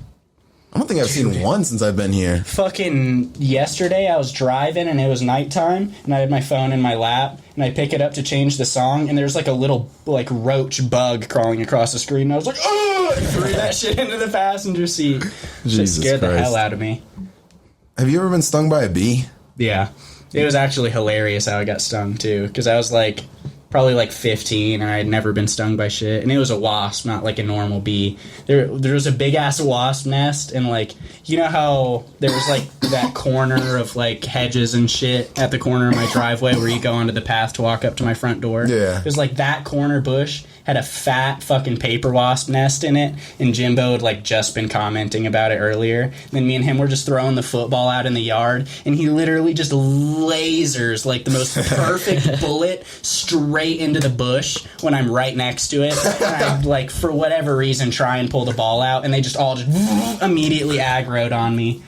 I don't think I've seen one since I've been here.
Fucking yesterday, I was driving and it was nighttime, and I had my phone in my lap, and I pick it up to change the song, and there's like a little like roach bug crawling across the screen, and I was like, oh! And threw that shit into the passenger seat. Shit
Jesus
scared the
Christ.
hell out of me.
Have you ever been stung by a bee?
Yeah. It was actually hilarious how I got stung, too, because I was like probably like 15 and I had never been stung by shit, and it was a wasp, not like a normal bee. There was a big ass wasp nest, and like, you know how there was like that corner of like hedges and shit at the corner of my driveway where you go onto the path to walk up to my front door?
Yeah.
It was like that corner bush had a fat fucking paper wasp nest in it, and Jimbo had like just been commenting about it earlier. And then me and him were just throwing the football out in the yard, and he literally just lasers like the most perfect bullet straight into the bush when I'm right next to it. And I like for whatever reason try and pull the ball out, and they just all just immediately aggroed on me.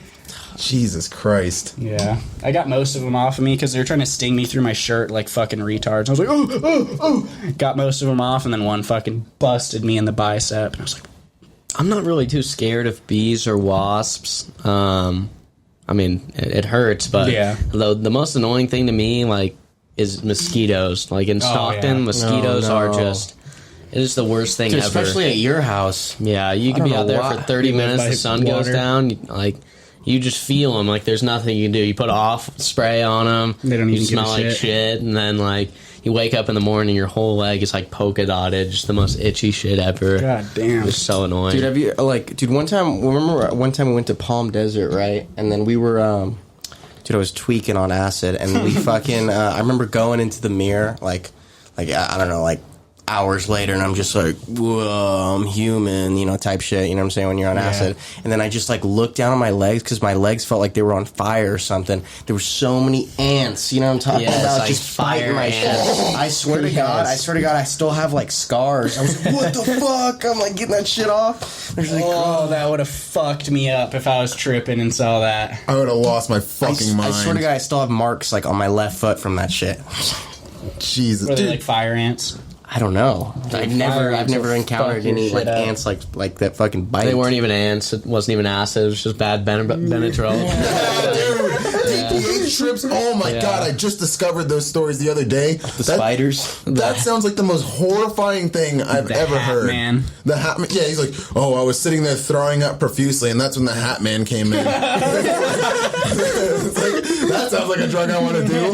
Jesus Christ.
Yeah, I got most of them off of me because they were trying to sting me through my shirt like fucking retards. I was like, oh. Got most of them off, and then one fucking busted me in the bicep. And I was like,
I'm not really too scared of bees or wasps. I mean, it hurts, but
Yeah.
the most annoying thing to me, like, is mosquitoes. Like in Stockton,
yeah.
mosquitoes
Oh,
are
no.
just. It is the worst thing
Dude,
ever.
especially at your house.
Yeah, you can
I
be
don't
out
know
there
why.
for 30
You live
minutes,
by
the sun goes
water.
down, like, you just feel them. Like, there's nothing you can do. You put off spray on them.
They don't
you
even give a
smell like
shit.
shit, and then, like, you wake up in the morning, your whole leg is, like, polka dotted. Just the most itchy shit ever.
God damn.
It's so annoying.
Dude, have you one time we went to Palm Desert, right? And then we were I was tweaking on acid, and we fucking I remember going into the mirror like I don't know, like hours later, and I'm just like, whoa, I'm human, type shit, you know what I'm saying, when you're on acid. And then I just like looked down on my legs, because my legs felt like they were on fire or something. There were so many ants, you know what I'm talking
Yeah, it's
about,
like
just fighting
fire
my
ants.
shit. I swear to God, I still have like scars. I was like, what the fuck? I'm like getting that shit off. There's like,
Oh, that would have fucked me up if I was tripping and saw that.
I would have lost my fucking mind.
I swear to God, I still have marks like on my left foot from that shit.
Jesus,
Were they
dude.
like fire ants?
I don't know. I've never
ants will
encountered
fuck your
any
shit
like
up.
ants like that fucking bite.
They weren't even ants. It wasn't even acid. It was just bad Benadryl.
Dude, BPH trips. Oh my
Yeah.
God! I just discovered those stories the other day.
the spiders.
That sounds like the most horrifying thing I've ever
Hat
heard.
Man.
The Hat Man. Yeah, he's like, oh, I was sitting there throwing up profusely, and that's when the Hat Man came in. It's like, that sounds like a drug I want to do.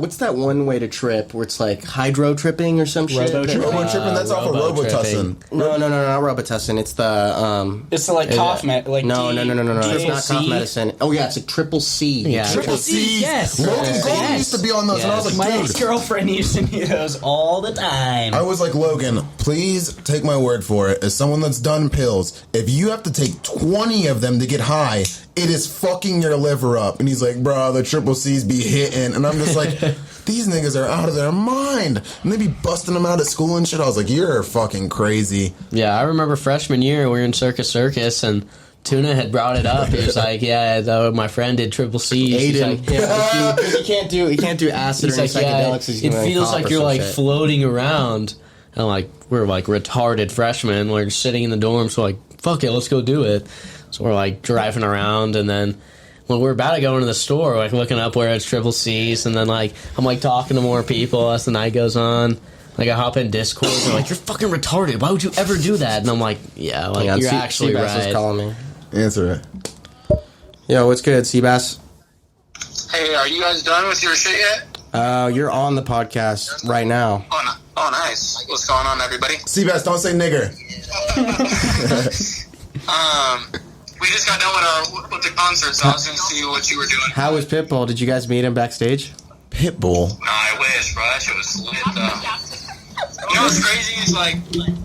What's that one way to trip where it's like hydro tripping or some shit?
Robo-tripping.
Robo tripping. That's off of
Robo-tripping.
Robitussin.
No, not Robitussin. It's the
It's the like cough like
no. It's not cough
DOC.
medicine. Oh yeah, it's a triple C.
Yeah.
Triple C.
Yes.
Logan Gold
Yes.
used to be on those, and I was
Yes.
like,
My
dude.
ex-girlfriend used to do those all the time.
I was like, Logan, please take my word for it. As someone that's done pills, if you have to take 20 of them to get high, it is fucking your liver up. And he's like, bro, the triple C's be hitting. And I'm just like, these niggas are out of their mind. And they be busting them out of school and shit. I was like, you're fucking crazy.
Yeah, I remember freshman year, we were in Circus, and Tuna had brought it up. He was like, yeah, though my friend did triple C's. He's
Aiden.
like,
Yeah, he can't do acid
he's
or
like,
any
yeah,
psychedelics. He's
it
gonna
feels
cough
like
or
you're
some
like
shit.
floating around. And like, we're like retarded freshmen. We're just sitting in the dorm, so like, fuck it, let's go do it. So we're like driving around, and then when we're about to go into the store, like looking up where it's triple C's, and then like I'm like talking to more people as the night goes on. Like I hop in Discord, they're like, "You're fucking retarded. Why would you ever do that?" And I'm like, "Yeah, like
Hang on,
you're actually
Seabass is
right."
calling me.
Answer it.
Yo, what's good, Seabass?
Hey, are you guys done with your shit yet?
You're on the podcast right now.
Oh, nice. What's going on, everybody?
Seabass, don't say nigger.
We just got done with the concert, so I was gonna see what you were doing.
How was Pitbull? Did you guys meet him backstage?
Pitbull.
Nah, I wish, bro. That shit was lit, though. You know what's crazy is, like,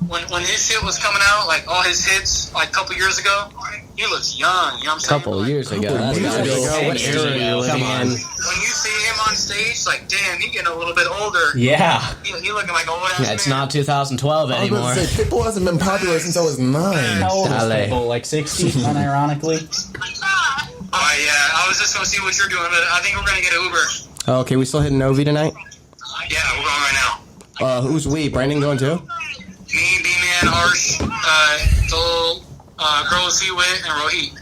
when his shit was coming out, like, all his hits, like, a couple years ago, he looks young, you know what I'm saying?
Couple
Like,
years ago. That's
years
gotta be
ago?
What
six
era
years
are you
ago.
living
Come on.
in?
When you see him on stage, like, damn, he getting a little bit older.
Yeah.
He looking like an old ass
Yeah, it's
man.
not 2012
I was
anymore.
about to say, Pitbull hasn't been popular since I was 9.
How old is
Dale.
Pitbull? Like 60, unironically?
Oh, yeah, I was just gonna see what you're doing, but I think we're gonna get an Uber.
Oh, okay, we still hitting Novi tonight?
Yeah, we're going right now.
Who's we? Brandon going too?
Me, B-Man, Arsh, Dole, Girl C-Wit, and Rohit.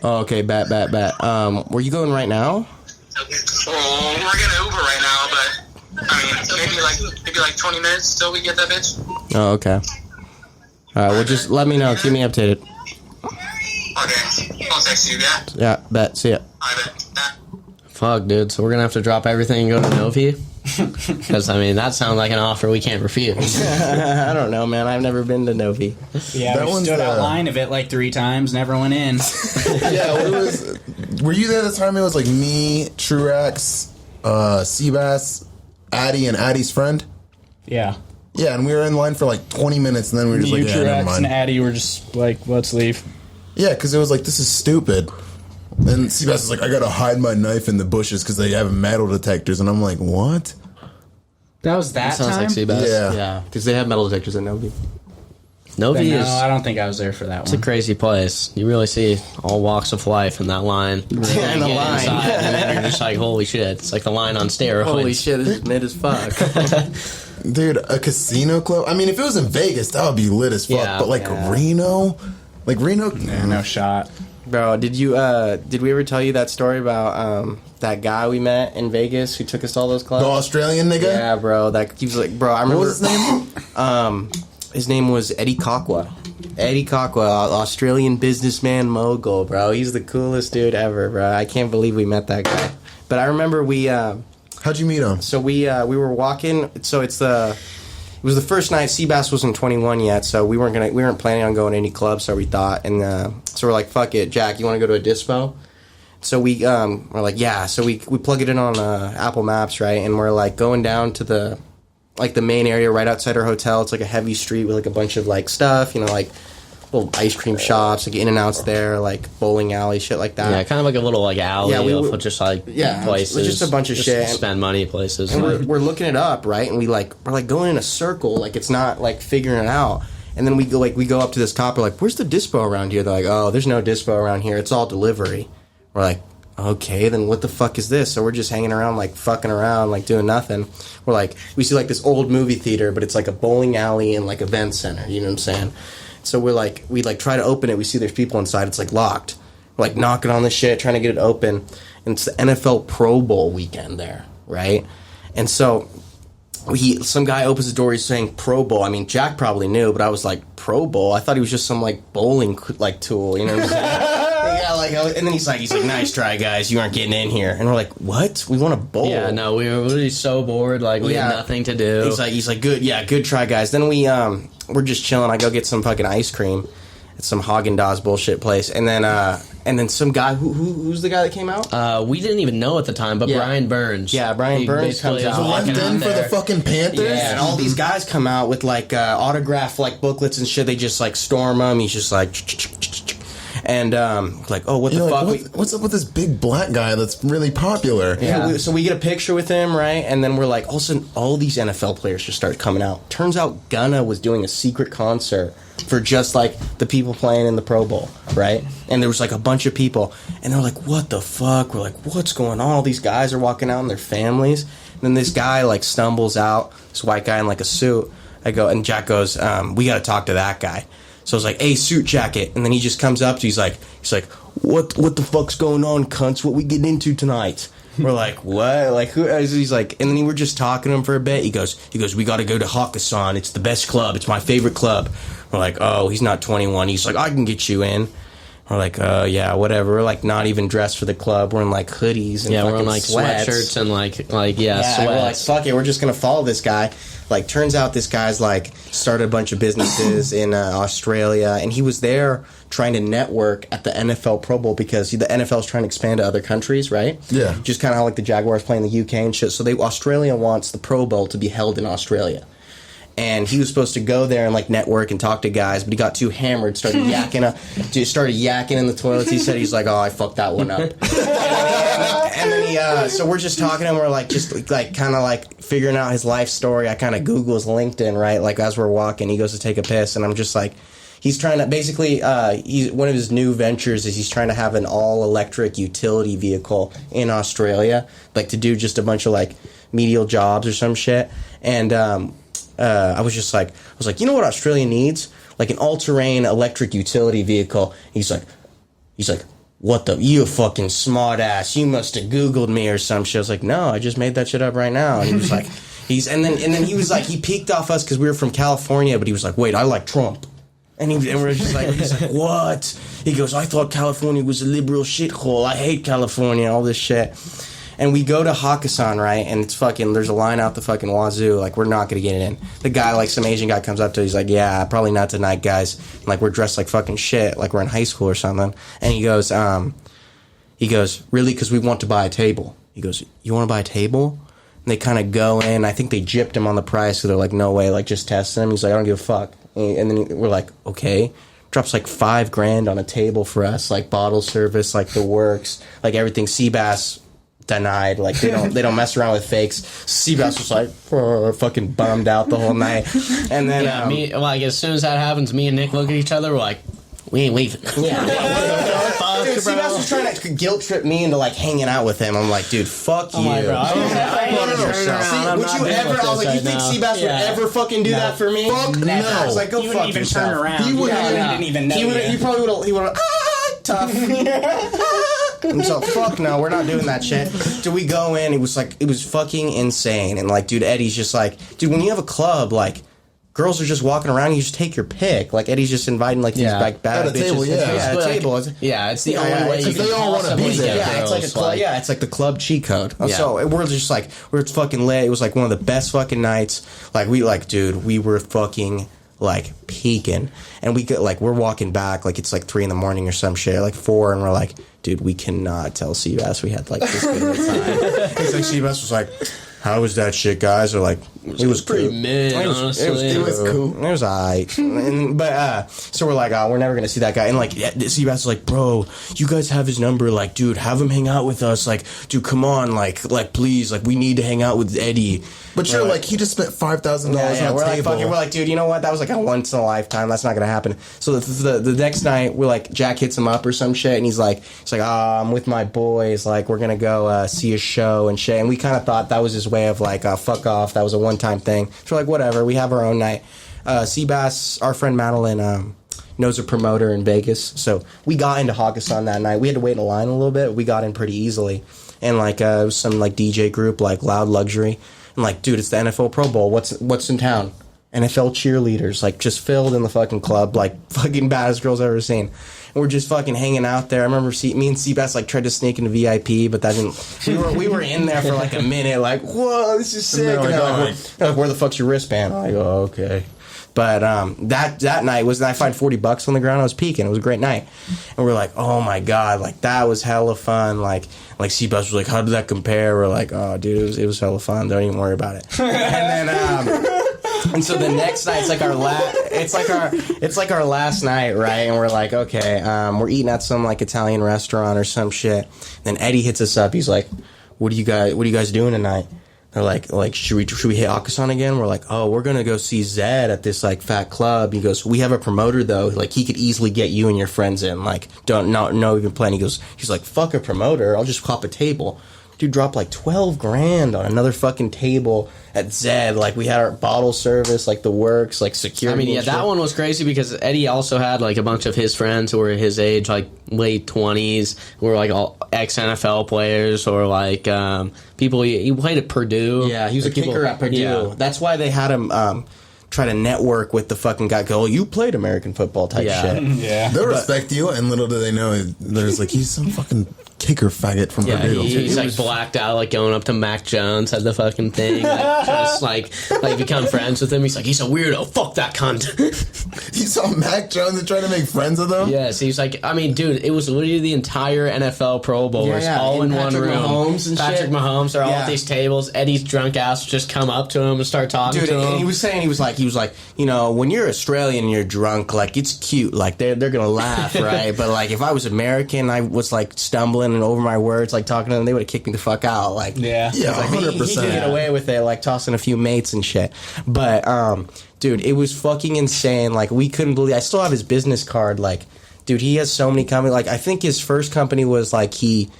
Oh, okay, bet. Were you going right now?
Well, we're getting Uber right now, but I mean, maybe like 20 minutes till we get that bitch.
Oh, okay. Alright, well just let me know. Keep me updated.
Okay, I'll text you, yeah?
Yeah, bet. See ya.
I bet. Nah.
Fuck, dude. So we're gonna have to drop everything and go to Novi? Because I mean, that sounds like an offer we can't refuse.
I don't know, man. I've never been to Novi.
Yeah,
That
we
one's,
stood out line of it like 3 times, never went in.
Yeah, it was. Were you there the time it was like me, Truax, Seabass, Addy, and Addy's friend?
Yeah.
Yeah, and we were in line for like 20 minutes, and then we were just
Me,
like, yeah, never
Truax, and
mind.
Addy were just like, let's leave.
Yeah, because it was like, this is stupid. And Seabass is like, I gotta hide my knife in the bushes because they have metal detectors, and I'm like, what?
That was that
Sounds
time?
like Seabass.
Yeah.
Yeah, because they have metal detectors at Novi.
Novi
No,
is
I don't think I was there for that
it's a
one.
crazy place. You really see all walks of life in that line.
And the
Get
line.
inside, and then you're just like, holy shit! It's like the line on steroids.
Holy shit, this is mid as fuck.
Dude, a casino club? I mean, if it was in Vegas, that would be lit as fuck.
Yeah,
but like
yeah.
Reno? Like Reno?
Yeah, no shot.
Bro, did we ever tell you that story about that guy we met in Vegas who took us to all those clubs?
The Australian nigga?
Yeah, bro. That he was like, bro, I remember.
What was his name?
His name was Eddie Kakwa. Eddie Kakwa, Australian businessman mogul, bro. He's the coolest dude ever, bro. I can't believe we met that guy. But I remember
How'd you meet him?
So we were walking. So it was the first night. Seabass wasn't 21 yet, so we weren't planning on going to any clubs. So we thought, and so we're like, fuck it, Jack, you want to go to a dispo? So we're like, yeah. So we plug it in on Apple Maps, right? And we're like going down to the main area right outside our hotel. It's like a heavy street with like a bunch of like stuff, like little ice cream shops, like In-N-Outs there, like bowling alley, shit like that.
Yeah, kind of like a little like alley of just like places.
Just a bunch of shit.
Spend money places.
And we're looking it up, right? And we're like going in a circle, like it's not like figuring it out. And then we go up to this top. We're like, where's the dispo around here? They're like, oh, there's no dispo around here. It's all delivery. We're like, okay, then what the fuck is this? So we're just hanging around, like fucking around, like doing nothing. We're like, we see like this old movie theater, but it's like a bowling alley and like event center. You know what I'm saying? So we try to open it. We see there's people inside. It's like locked. We're like knocking on the shit, trying to get it open. And it's the NFL Pro Bowl weekend there, right? And so some guy opens the door. He's saying Pro Bowl. I mean, Jack probably knew, but I was like, Pro Bowl? I thought he was just some like bowling like tool. You know what I'm saying? And then he's like, nice try, guys. You aren't getting in here. And we're like, what? We want to bowl.
Yeah, no, we were really so bored. Like, we had nothing to do.
He's like, good try, guys. Then we're just chilling. I go get some fucking ice cream at some Haagen-Dazs bullshit place. And then some guy, who's the guy that came out?
We didn't even know at the time, but Brian Burns.
Yeah, Brian Burns comes out.
Left in for the fucking Panthers?
Yeah, and all these guys come out with like autograph like booklets and shit. They just like storm him. He's just like... And like, oh, what the fuck?
What's up with this big black guy that's really popular?
Yeah. So we get a picture with him, right? And then we're like, all of a sudden, all these NFL players just start coming out. Turns out Gunna was doing a secret concert for just like the people playing in the Pro Bowl, right? And there was like a bunch of people, and they're like, what the fuck? We're like, what's going on? All these guys are walking out and their families. And then this guy like stumbles out, this white guy in like a suit. And Jack goes, we got to talk to that guy. So I was like, hey, suit jacket. And then he just comes up to he's like, what the fuck's going on, cunts? What we getting into tonight? We're like, what? Like, who? He's like, and then we were just talking to him for a bit. He goes, we got to go to Hakkasan. It's the best club. It's my favorite club. We're like, oh, he's not 21. He's like, I can get you in. We're like, yeah, whatever. We're like not even dressed for the club. We're in like hoodies and
we're in like
sweats.
sweatshirts and like sweats.
We're like, fuck it, we're just gonna follow this guy. Like, turns out this guy's like started a bunch of businesses in Australia, and he was there trying to network at the NFL Pro Bowl because the NFL is trying to expand to other countries, right?
Yeah.
Just kind of how like the Jaguars play in the UK and shit. So Australia wants the Pro Bowl to be held in Australia. And he was supposed to go there and like network and talk to guys, but he got too hammered, started yakking in the toilets. He said he's like, oh, I fucked that one up. And then so we're just talking and we're like just like kind of like figuring out his life story. I kind of Google his LinkedIn, right? Like as we're walking, he goes to take a piss, and I'm just like, he's trying to basically one of his new ventures is he's trying to have an all electric utility vehicle in Australia, like to do just a bunch of like medial jobs or some shit. And I was like, you know what Australia needs? Like an all-terrain electric utility vehicle. He's like, what the? You fucking smart ass. You must have Googled me or some shit. I was like, no, I just made that shit up right now. And he was like, and then he was like, he peeked off us because we were from California, but he was like, wait, I like Trump. And we're just like, he's like, what? He goes, I thought California was a liberal shithole. I hate California, all this shit. And we go to Hakkasan, right? And it's fucking, there's a line out the fucking wazoo. Like, we're not going to get it in. The guy, like, some Asian guy comes up to us. He's like, yeah, probably not tonight, guys. And, like, we're dressed like fucking shit. Like, we're in high school or something. And he goes, really? Because we want to buy a table. He goes, you want to buy a table? And they kind of go in. I think they gypped him on the price. So they're like, no way. Like, just testing him. He's like, I don't give a fuck. And then we're like, okay. Drops like $5,000 on a table for us. Like, bottle service, like, the works. Like, everything. Seabass denied. Like, they don't mess around with fakes. Seabass was like fucking bummed out the whole night. And then
as soon as that happens, me and Nick look at each other. We're like, we ain't leaving.
Yeah. Dude, Seabass was trying to guilt trip me into like hanging out with him. I'm like, dude, fuck you.
Oh my God.
Would you ever? I was like, you think Seabass would ever fucking do that for me?
Fuck
no. I
no.
was like, go
He
fuck
wouldn't even
yourself.
turn around.
He wouldn't
He didn't even know.
He probably would have. look tough. And so, fuck no, we're not doing that shit. Dude, we go in, it was fucking insane. And, like, dude, Eddie's just like, dude, when you have a club, like, girls are just walking around, you just take your pick. Like, Eddie's just inviting, like, these, like, bad
At a
bitches.
table, yeah.
Yeah, a table.
Yeah, it's the only way you
Because
can
they all wanna be
possibly
there.
get
Yeah, it's like a
girls,
club. Yeah, it's like the club cheat code.
Yeah.
So we're just like we're fucking lit. It was like one of the best fucking nights. Like dude, we were fucking like peaking, and we get like we're walking back like it's like 3 a.m. or some shit, like 4, and we're like, dude, we cannot tell Seabass we had like this good of a time. It's like Seabass was like, how was that shit, guys? Or like, it was
pretty
cool.
mid, honestly.
It was cool.
It was alright. So we're like, oh, we're never gonna see that guy. And like, Seabass was like, bro, you guys have his number. Like, dude, have him hang out with us. Like, dude, come on. Like, please. Like, we need to hang out with Eddie.
But you're like, he just spent $5,000 on a
We're like,
table.
fucking, we're like, dude, you know what? That was like a once in a lifetime. That's not gonna happen. So the next night, we're like, Jack hits him up or some shit, and he's like, oh, I'm with my boys. Like, we're gonna go see a show and shit. And we kind of thought that was his way of like, fuck off. That was a one-time thing. So we're like, whatever. We have our own night. Seabass, our friend Madeline, knows a promoter in Vegas, so we got into Hakkasan that night. We had to wait in a line a little bit. We got in pretty easily, and like it was some like DJ group like Loud Luxury. I'm like, dude, it's the NFL Pro Bowl. What's in town? NFL cheerleaders, like, just filled in the fucking club, like, fucking baddest girls I've ever seen. And we're just fucking hanging out there. I remember me and Seabass, like, tried to sneak into VIP, but that didn't... We were in there for, like, a minute, like, whoa, this is sick. And they're like, where the fuck's your wristband? I go, okay. But that night was... I find $40 on the ground. I was peeking. It was a great night. And we're like, oh, my God. Like, that was hella fun. Like Seabass was like, how did that compare? We're like, oh, dude, it was hella fun. Don't even worry about it. And then... And so the next night, it's like our last night, right? And we're like, okay, we're eating at some like Italian restaurant or some shit. Then Eddie hits us up. He's like, what are you guys doing tonight? They're like, should we hit Hakkasan again? We're like, oh, we're gonna go see Zed at this like fat club. He goes, we have a promoter though. Like, he could easily get you and your friends in. Like, no even plan. He's like, fuck a promoter. I'll just cop a table. Dude dropped like $12,000 on another fucking table at Zed. Like, we had our bottle service, like the works, like security.
I mean, yeah, that one was crazy because Eddie also had like a bunch of his friends who were his age, like late 20s, who were like all ex-NFL players or like people. He played at Purdue.
Yeah, he was
like
a kicker at Purdue.
Yeah.
That's why they had him try to network with the fucking guy. Go, you played American football type shit.
Yeah,
They'll respect you, and little do they know, there's like, he's some fucking kicker faggot from Purdue.
He's like blacked out, like going up to Mac Jones, had the fucking thing, like, just like become friends with him. He's like, he's a weirdo. Fuck that cunt.
You saw Mac Jones and tried to make friends with him?
Yes, he's like, I mean, dude, it was literally the entire NFL Pro Bowl. It was all in one room. Patrick Mahomes, they're all at these tables. Eddie's drunk ass would just come up to him and start talking to him.
And he was saying, he was like, you know, when you're Australian and you're drunk, like, it's cute. Like, they're gonna laugh, right? But like, if I was American, I was like stumbling and over my words, like talking to them, they would have kicked me the fuck out. Like,
yeah,
like,
100%.
He could get away with it, like tossing a few mates and shit. But dude, it was fucking insane. Like, we couldn't believe. I still have his business card. Like, dude, he has so many companies. Like, I think his first company was like he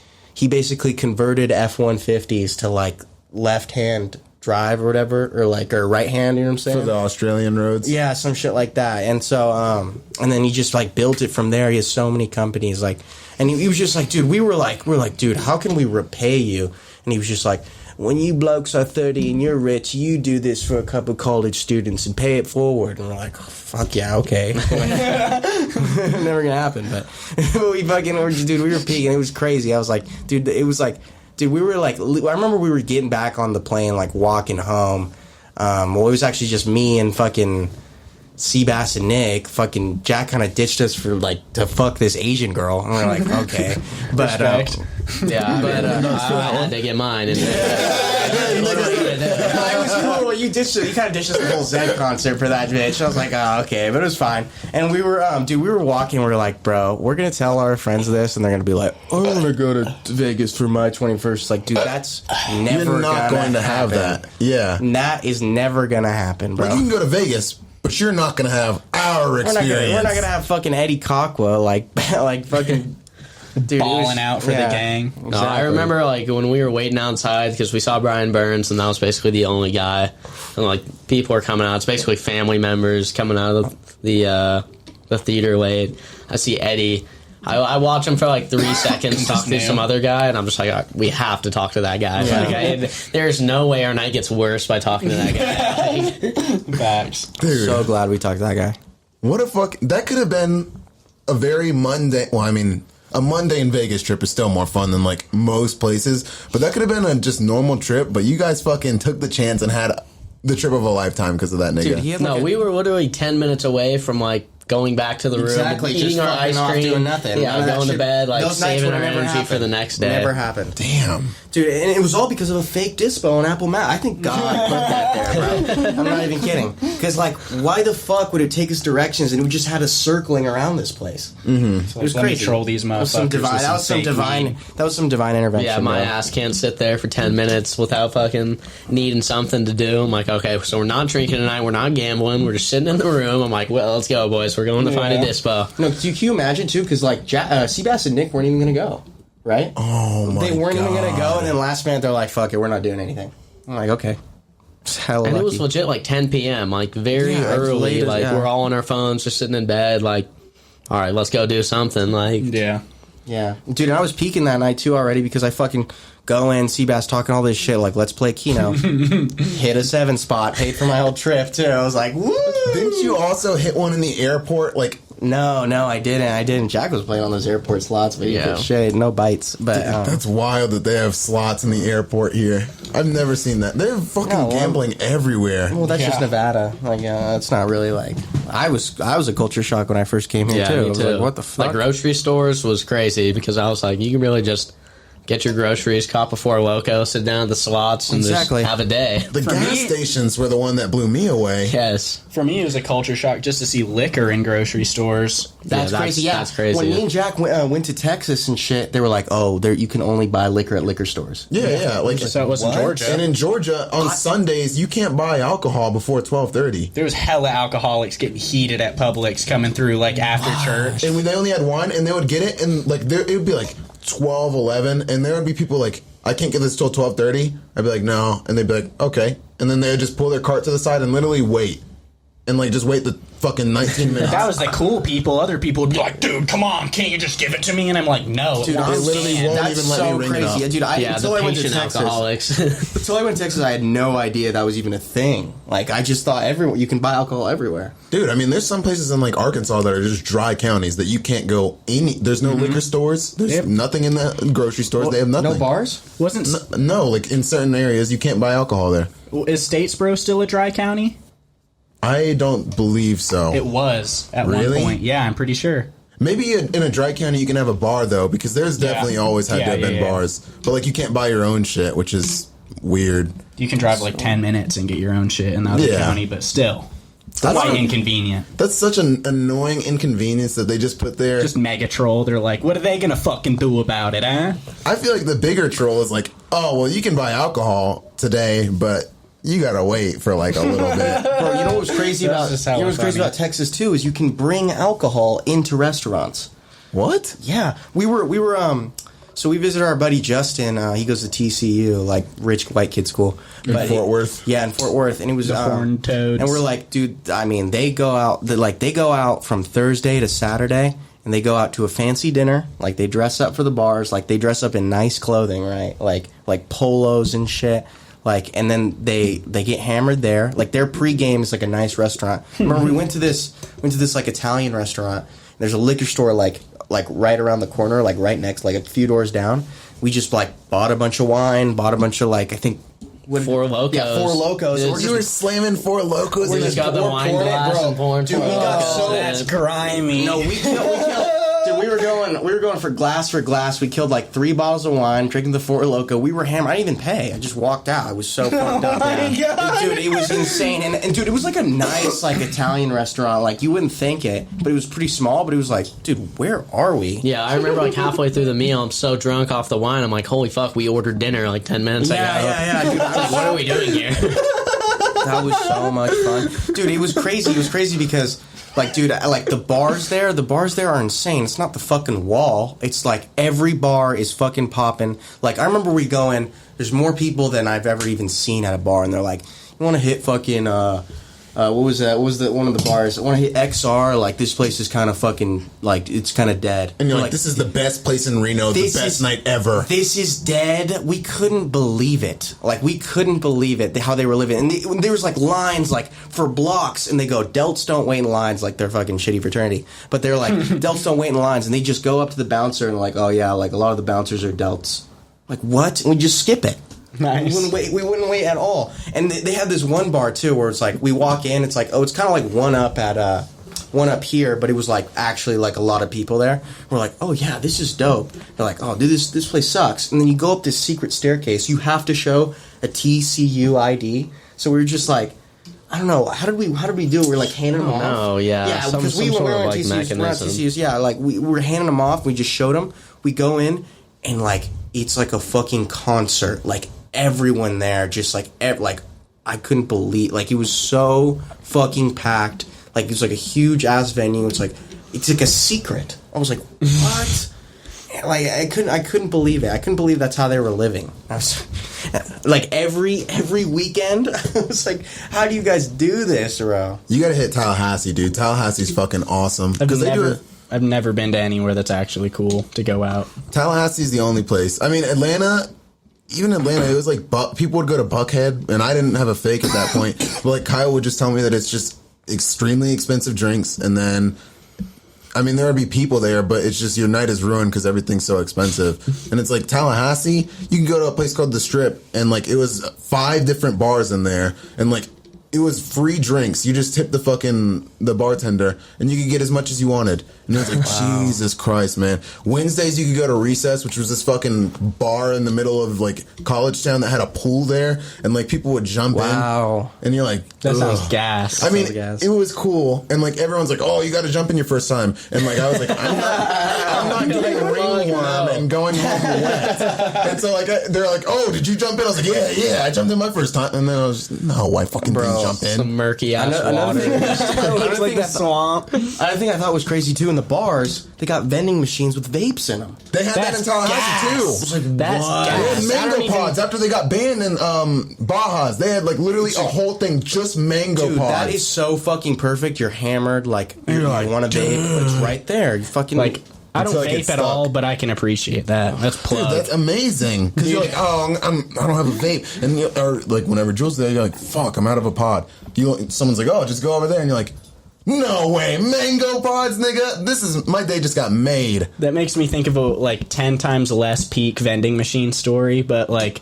basically converted F-150s to like left hand drive or whatever, or right hand, you know what I'm saying?
For the Australian roads?
Yeah, some shit like that. And so, and then he just like built it from there. He has so many companies, like, and he was just like, dude, we're like, dude, how can we repay you? And he was just like, when you blokes are 30 and you're rich, you do this for a couple college students and pay it forward. And we're like, oh, fuck yeah, okay. Never gonna happen, but we were peaking. It was crazy. I was like, dude, it was like, dude, we were like, I remember we were getting back on the plane, like walking home. Well, it was actually just me and fucking Seabass and Nick. Fucking Jack kind of ditched us for like to fuck this Asian girl, and we're like, okay, but
yeah, but I had to get mine. And
it was cool. You kind of ditched us the whole Zed concert for that bitch. I was like, oh, okay, but it was fine. And we were, we were walking. We were like, bro, we're gonna tell our friends this, and they're gonna be like, I want to go to Vegas for my 21st. Like, dude, that's never
You're not going to have that. Yeah,
and that is never gonna happen, bro.
Like, you can go to Vegas, but you're not going to have our experience.
We're not gonna have fucking Eddie Cockwa like fucking. Dude,
balling out for the gang.
Exactly.
No, I remember like when we were waiting outside because we saw Brian Burns and that was basically the only guy, and like people are coming out. It's basically family members coming out of the theater late. I see Eddie I watch him for like 3 seconds, talk to some other guy, and I'm just like, we have to talk to that guy.
Yeah.
Like, there's no way our night gets worse by talking to that guy. Like,
Facts.
Dude,
So glad we talked to that guy.
what a fuck. That could have been a very mundane. Well, I mean, a mundane Vegas trip is still more fun than like most places, but that could have been a just normal trip. But you guys fucking took the chance and had the trip of a lifetime because of that nigga.
Dude, he had like
no, we were literally 10 minutes away from like going back to the room,
Exactly,
eating
just
our
fucking
ice
off
cream,
doing nothing. None
yeah,
of that
going to
shit-
bed, like
those nights
saving our
would never
energy for
happen.
the next day.
Never happened.
Damn.
Dude, and it was all because of a fake dispo on Apple Map. I think God put that there, bro. I'm not even kidding. Because, like, why the fuck would it take us directions and we just had us circling around this place?
So
It was
let me
crazy.
troll these
That was some
motherfuckers.
divine.
with
That was some
fake
divine.
weed.
That was some divine intervention.
Yeah, my
bro.
ass can't sit there for 10 minutes without fucking needing something to do. I'm like, okay, so we're not drinking tonight, we're not gambling, we're just sitting in the room. I'm like, well, let's go, boys. We're going to find a dispo.
No, can you imagine too? Because like Seabass and Nick weren't even gonna go, right?
Oh my
They weren't even
God.
gonna go, and then last minute they're like, "Fuck it, we're not doing anything." I'm like, okay, it's hella
And it
lucky.
was legit like 10 p.m., like very
Yeah, it's
early.
late as-
Like,
yeah.
we're all on our phones, just sitting in bed, like, all right, let's go do something. Like,
Yeah.
Yeah, dude, and I was peaking that night too already because I fucking go in, Seabass talking all this shit like, let's play Keno, hit a 7 spot, paid for my whole trip too. I was like, woo!
Didn't you also hit one in the airport? Like,
No, I didn't. Jack was playing on those airport slots, but he
Yeah.
did shade, no bites. But
that's wild that they have slots in the airport here. I've never seen that. They're fucking
No, well-
gambling everywhere.
well, that's just
Yeah.
Nevada. Like, it's not really like I was a culture shock when I first came here
yeah,
too.
me
I was
too.
like, what the fuck?
Like, grocery stores was crazy because I was like, you can really just get your groceries, cop a Four Loko, sit down at the slots, and
Exactly.
just have a day.
The gas
me-
stations were the one that blew me away.
Yes.
For me, it was a culture shock just to see liquor in grocery stores.
That's
Yeah,
crazy. Yeah,
that's crazy.
When me and Jack went to Texas and shit, they were like, "Oh, there you can only buy liquor at liquor stores."
Yeah. Like,
So it was in
What?
Georgia.
and in Georgia, on Sundays, you can't buy alcohol before 12:30.
There was hella alcoholics getting heated at Publix coming through like after church.
And they only had one, and they would get it, and like it would be like 12, 11, and there would be people like, I can't get this till 12:30. I'd be like, no, and they'd be like, okay, and then they would just pull their cart to the side and literally wait, and like just wait the fucking 19 minutes.
That was the cool people. Other people would be like, dude, come on, can't you just give it to me? And I'm like, no.
Dude,
it
they
won't
literally
stand.
won't
That's
even let
so
me ring it
crazy.
up.
Yeah, dude,
Yeah,
until
the
I went to
patient
Texas.
alcoholics.
Until I went to Texas, I had no idea that was even a thing. Like, I just thought you can buy alcohol everywhere.
Dude, I mean, there's some places in like Arkansas that are just dry counties that you can't go any. There's no liquor stores. There's
Yep.
nothing in the grocery stores. They have nothing.
No bars?
Wasn't
No, like in certain areas, you can't buy alcohol there.
is Statesboro still a dry county?
I don't believe so.
It was at
Really?
one point. Yeah, I'm pretty sure.
Maybe in a dry county you can have a bar though, because there's definitely always had to have been
Yeah.
bars. But like you can't buy your own shit, which is weird.
You can drive like 10 minutes and get your own shit in the other
Yeah.
county, but still,
That's
quite
a-
inconvenient.
That's such an annoying inconvenience that they just put there.
Just mega troll. They're like, what are they gonna fucking do about it, huh?
I feel like the bigger troll is like, oh well, you can buy alcohol today, but you gotta wait for like a little bit.
Bro, you know what was crazy
That's
about
just hella
you know what's crazy
funny.
about Texas too is you can bring alcohol into restaurants.
What?
Yeah, we were so we visited our buddy Justin. He goes to TCU, like rich white kid school
In Fort Worth?
Yeah, in Fort Worth, and he was
The Horned Toads.
And we're like, dude, I mean, they go out from Thursday to Saturday, and they go out to a fancy dinner. Like they dress up for the bars, like they dress up in nice clothing, right? Like polos and shit. Like, and then they get hammered there. Like their pregame is like a nice restaurant. Remember, we went to this like Italian restaurant. There's a liquor store like right around the corner, like right next, like a few doors down. We just like bought a bunch of wine, bought a bunch of like I think
Four Locos.
Yeah, Four Locos.
Dude,
We're
You were slamming Four Locos
We're
in
just
this.
got the
we're
wine
pouring it,
glass
bro.
and pouring
Dude,
Four
we got
Locos
so-
in.
That's grimy.
No, we killed. Dude, we were going for glass. We killed like 3 bottles of wine, drinking the Four Loko. We were hammered. I didn't even pay. I just walked out. I was so fucked up.
my
man.
God.
And, dude, it was insane. And dude, it was like a nice like Italian restaurant. Like you wouldn't think it, but it was pretty small. But it was like, dude, where are we?
Yeah, I remember like halfway through the meal, I'm so drunk off the wine. I'm like, holy fuck, we ordered dinner like 10 minutes ago.
Yeah. Dude, I was
What are we doing here?
That was so much fun, dude. It was crazy. It was crazy because, like, dude, like the bars there are insane. It's not the fucking wall. It's like every bar is fucking popping. Like I remember we going. There's more people than I've ever even seen at a bar, and they're like, "You want to hit fucking what was that? What was the one of the bars? When I hit XR, like this place is kind of fucking like it's kind of dead.
And you're like, this is the best place in Reno, the best night ever.
This is dead. We couldn't believe it. Like we couldn't believe it how they were living. And there was like lines like for blocks, and they go, Delts don't wait in lines, like they're fucking shitty fraternity. But they're like, Delts don't wait in lines, and they just go up to the bouncer and like, oh yeah, like a lot of the bouncers are Delts. Like what? And we just skip it.
Nice.
We wouldn't wait at all. And they had this one bar too where it's like we walk in, it's like, oh, it's kind of like one up here, but it was like actually like a lot of people there. We're like, oh yeah, this is dope. They're like, oh dude, this place sucks. And then you go up this secret staircase. You have to show a TCU ID. So we were just like, I don't know, how did we do it? We're like handing them off.
Oh yeah,
yeah, because we were on TCUs. Yeah, like we were handing them off. We just showed them. We go in and like it's like a fucking concert. Like everyone there, just like I couldn't believe, like it was so fucking packed. Like it was like a huge ass venue. It's like a secret. I was like, what? Like I couldn't believe it. I couldn't believe that's how they were living. I was like every weekend. I was like, how do you guys do this, bro?
You gotta hit Tallahassee, dude. Tallahassee's fucking awesome.
I've never been to anywhere that's actually cool to go out.
Tallahassee's the only place. I mean, Atlanta, it was like people would go to Buckhead, and I didn't have a fake at that point. But like Kyle would just tell me that it's just extremely expensive drinks, and then, I mean, there would be people there, but it's just your night is ruined because everything's so expensive. And it's like Tallahassee, you can go to a place called The Strip, and like it was 5 different bars in there, and like it was free drinks. You just tipped the bartender, and you could get as much as you wanted. And it was like, wow. Jesus Christ, man. Wednesdays you could go to Recess, which was this fucking bar in the middle of like college town that had a pool there, and like people would jump in. And you're like,
that sounds gas.
I mean, it was cool, and like everyone's like, oh, you got to jump in your first time, and like I was like, I'm not getting a ringworm and going home wet. And so like they're like, oh, did you jump in? I was like, yeah, I jumped in my first time, and then I was no, I fucking didn't jump in.
Some murky ass water.
Another thing
the swamp.
Another thing I thought was crazy too, in the bars, they got vending machines with vapes in them.
They had that in Tallahassee too.
I was like,
that's
what?
gas.
They had mango pods after they got banned in Bajas. They had like literally a whole thing just mango
Dude,
pods.
that is so fucking perfect. You're hammered, like you want to vape. It's right there. You fucking
like. I don't vape at all, but I can appreciate that. That's plug.
Dude, that's amazing. Because you're like, oh, I don't have a vape. And or like whenever Jules there, you're like, fuck, I'm out of a pod. Someone's like, oh, just go over there. And you're like, no way, mango pods, nigga. My day just got made.
That makes me think of a like 10 times less peak vending machine story, but like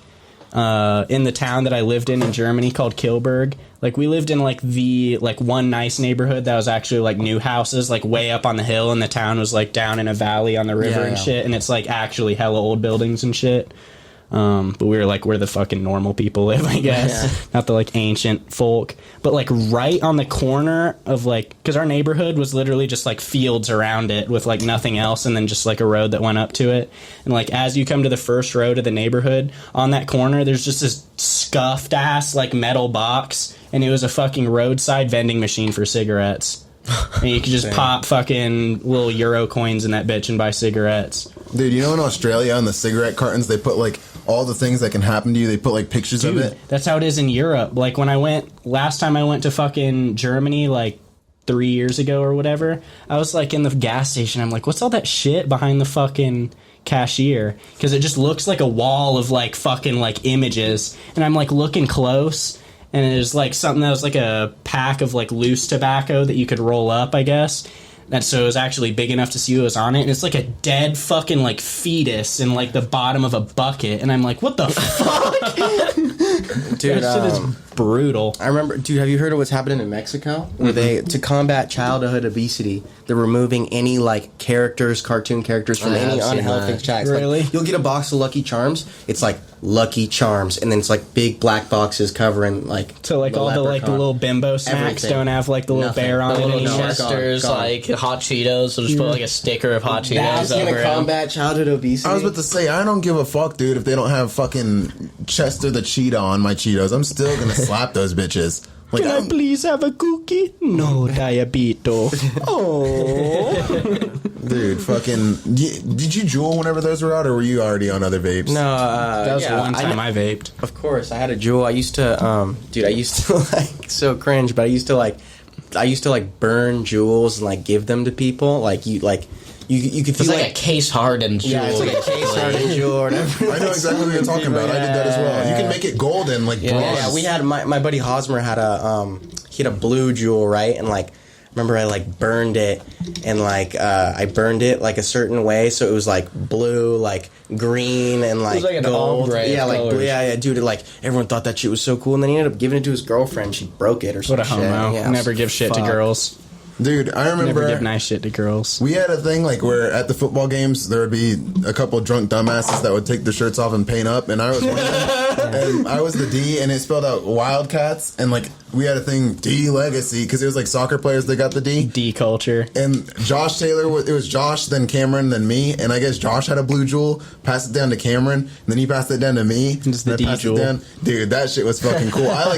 in the town that I lived in Germany called Kilburg. Like, we lived in, like, one nice neighborhood that was actually, like, new houses, like, way up on the hill, and the town was, like, down in a valley on the river and shit, and it's, like, actually hella old buildings and shit. But we were, like, where the fucking normal people live, I guess. Yeah. Not the, like, ancient folk. But, like, right on the corner of, like... Because our neighborhood was literally just, like, fields around it with, like, nothing else, and then just, like, a road that went up to it. And, like, as you come to the first road of the neighborhood, on that corner, there's just this scuffed-ass, like, metal box, and it was a fucking roadside vending machine for cigarettes. And you could just pop fucking little Euro coins in that bitch and buy cigarettes.
Dude, you know in Australia, on the cigarette cartons, they put, like... all the things that can happen to you, they put like pictures of it.
That's how it is in Europe. Like when last time I went to fucking Germany, like 3 years ago or whatever, I was like in the gas station. I'm like, what's all that shit behind the fucking cashier? Because it just looks like a wall of like fucking like images. And I'm like looking close, and there's like something that was like a pack of like loose tobacco that you could roll up, I guess. And so it was actually big enough to see what was on it. And it's like a dead fucking like fetus in like the bottom of a bucket. And I'm like, what the fuck?
Dude,
that shit is brutal.
I remember, dude, have you heard of what's happening in Mexico? Where to combat childhood obesity, they're removing any like cartoon characters from any unhealthy snacks.
Really?
Like, you'll get a box of Lucky Charms. It's like Lucky Charms, and then it's like big black boxes covering like.
So like all the like the little bimbo snacks don't have like the little bear on
the
it
little
anymore.
Chesters, like Hot Cheetos. So just put like a sticker of Hot Cheetos
That's
over
gonna combat childhood obesity.
I was about to say, I don't give a fuck, dude, if they don't have fucking Chester the Cheetah on my Cheetos. I'm still gonna slap those bitches. Like,
Can I please have a cookie? No, diabito. Oh.
Dude, fucking. Did you Juul whenever those were out, or were you already on other vapes?
No,
That was the one time I vaped.
Of course, I had a Juul. I used to, dude, I used to like so cringe, but I used to like burn Juuls and like give them to people. Like you could
It's
feel
like a case hardened jewel.
yeah, it's like a case hardened Juul or whatever.
I know exactly what you're talking about. I did that as well. You can make it golden, like bronze.
Yeah, we had my buddy Hosmer had a blue Juul, right? And like remember I like burned it and like I burned it like a certain way so it was like blue, like green and like,
like an
gold.
ombre
Yeah,
of
like
colors.
yeah, dude, like everyone thought that shit was so cool and then he ended up giving it to his girlfriend. She broke it or
What
something.
a homo.
Yeah, I was
Never
like,
give shit to
fuck.
girls.
Dude, I remember.
Never give nice shit to girls.
We had a thing like where at the football games there would be a couple of drunk dumbasses that would take their shirts off and paint up, and I was one of them. And I was the D, and it spelled out Wildcats, and like we had a thing D Legacy because it was like soccer players that got the D.
D culture.
And Josh Taylor, it was Josh, then Cameron, then me, and I guess Josh had a blue Jewel, passed it down to Cameron, and then he passed it down to me.
Just the
and I
D
passed it
Jewel.
down. Dude, that shit was fucking cool. I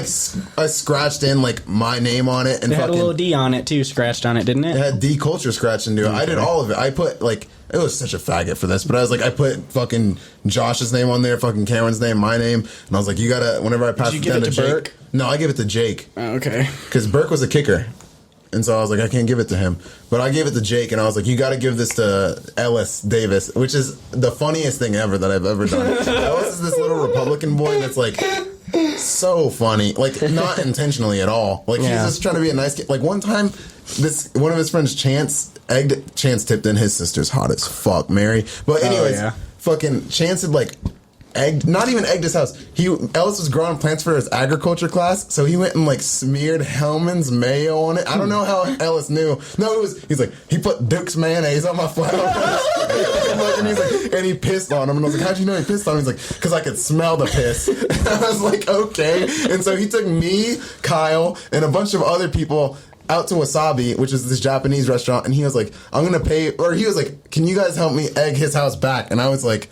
scratched in like my name on it, and
It had a
fucking
little D on it too, scratched on it, didn't it?
it had D culture scratched into it. I did all of it. I put like it was such a faggot for this, but I was like, I put fucking Josh's name on there, fucking Cameron's name, my name, and I was like, you gotta. Whenever I pass
you
it
give
down
it
to
to
Jake,
Burke?
no, I give it to Jake
Oh, okay.
because Burke was a kicker, and so I was like, I can't give it to him, but I gave it to Jake, and I was like, you got to give this to Ellis Davis, which is the funniest thing ever that I've ever done. Ellis is this little Republican boy that's like. So funny, like not intentionally at all. Like he's
Yeah.
just trying to be a nice kid. Like one time, one of his friends, Chance tipped in his sister's hot as fuck, Mary. But anyways,
yeah.
fucking Chance had like not even egged his house. Ellis was growing plants for his agriculture class, so he went and like smeared Hellman's mayo on it. I don't know how Ellis knew. No, he's like he put Duke's mayonnaise on my flower. and he pissed on him, and I was like, how'd you know he pissed on him? He's like, because I could smell the piss. I was like, okay. And so he took me, Kyle, and a bunch of other people out to Wasabi, which is this Japanese restaurant, and he was like, I'm gonna pay, or he was like, can you guys help me egg his house back? And I was like,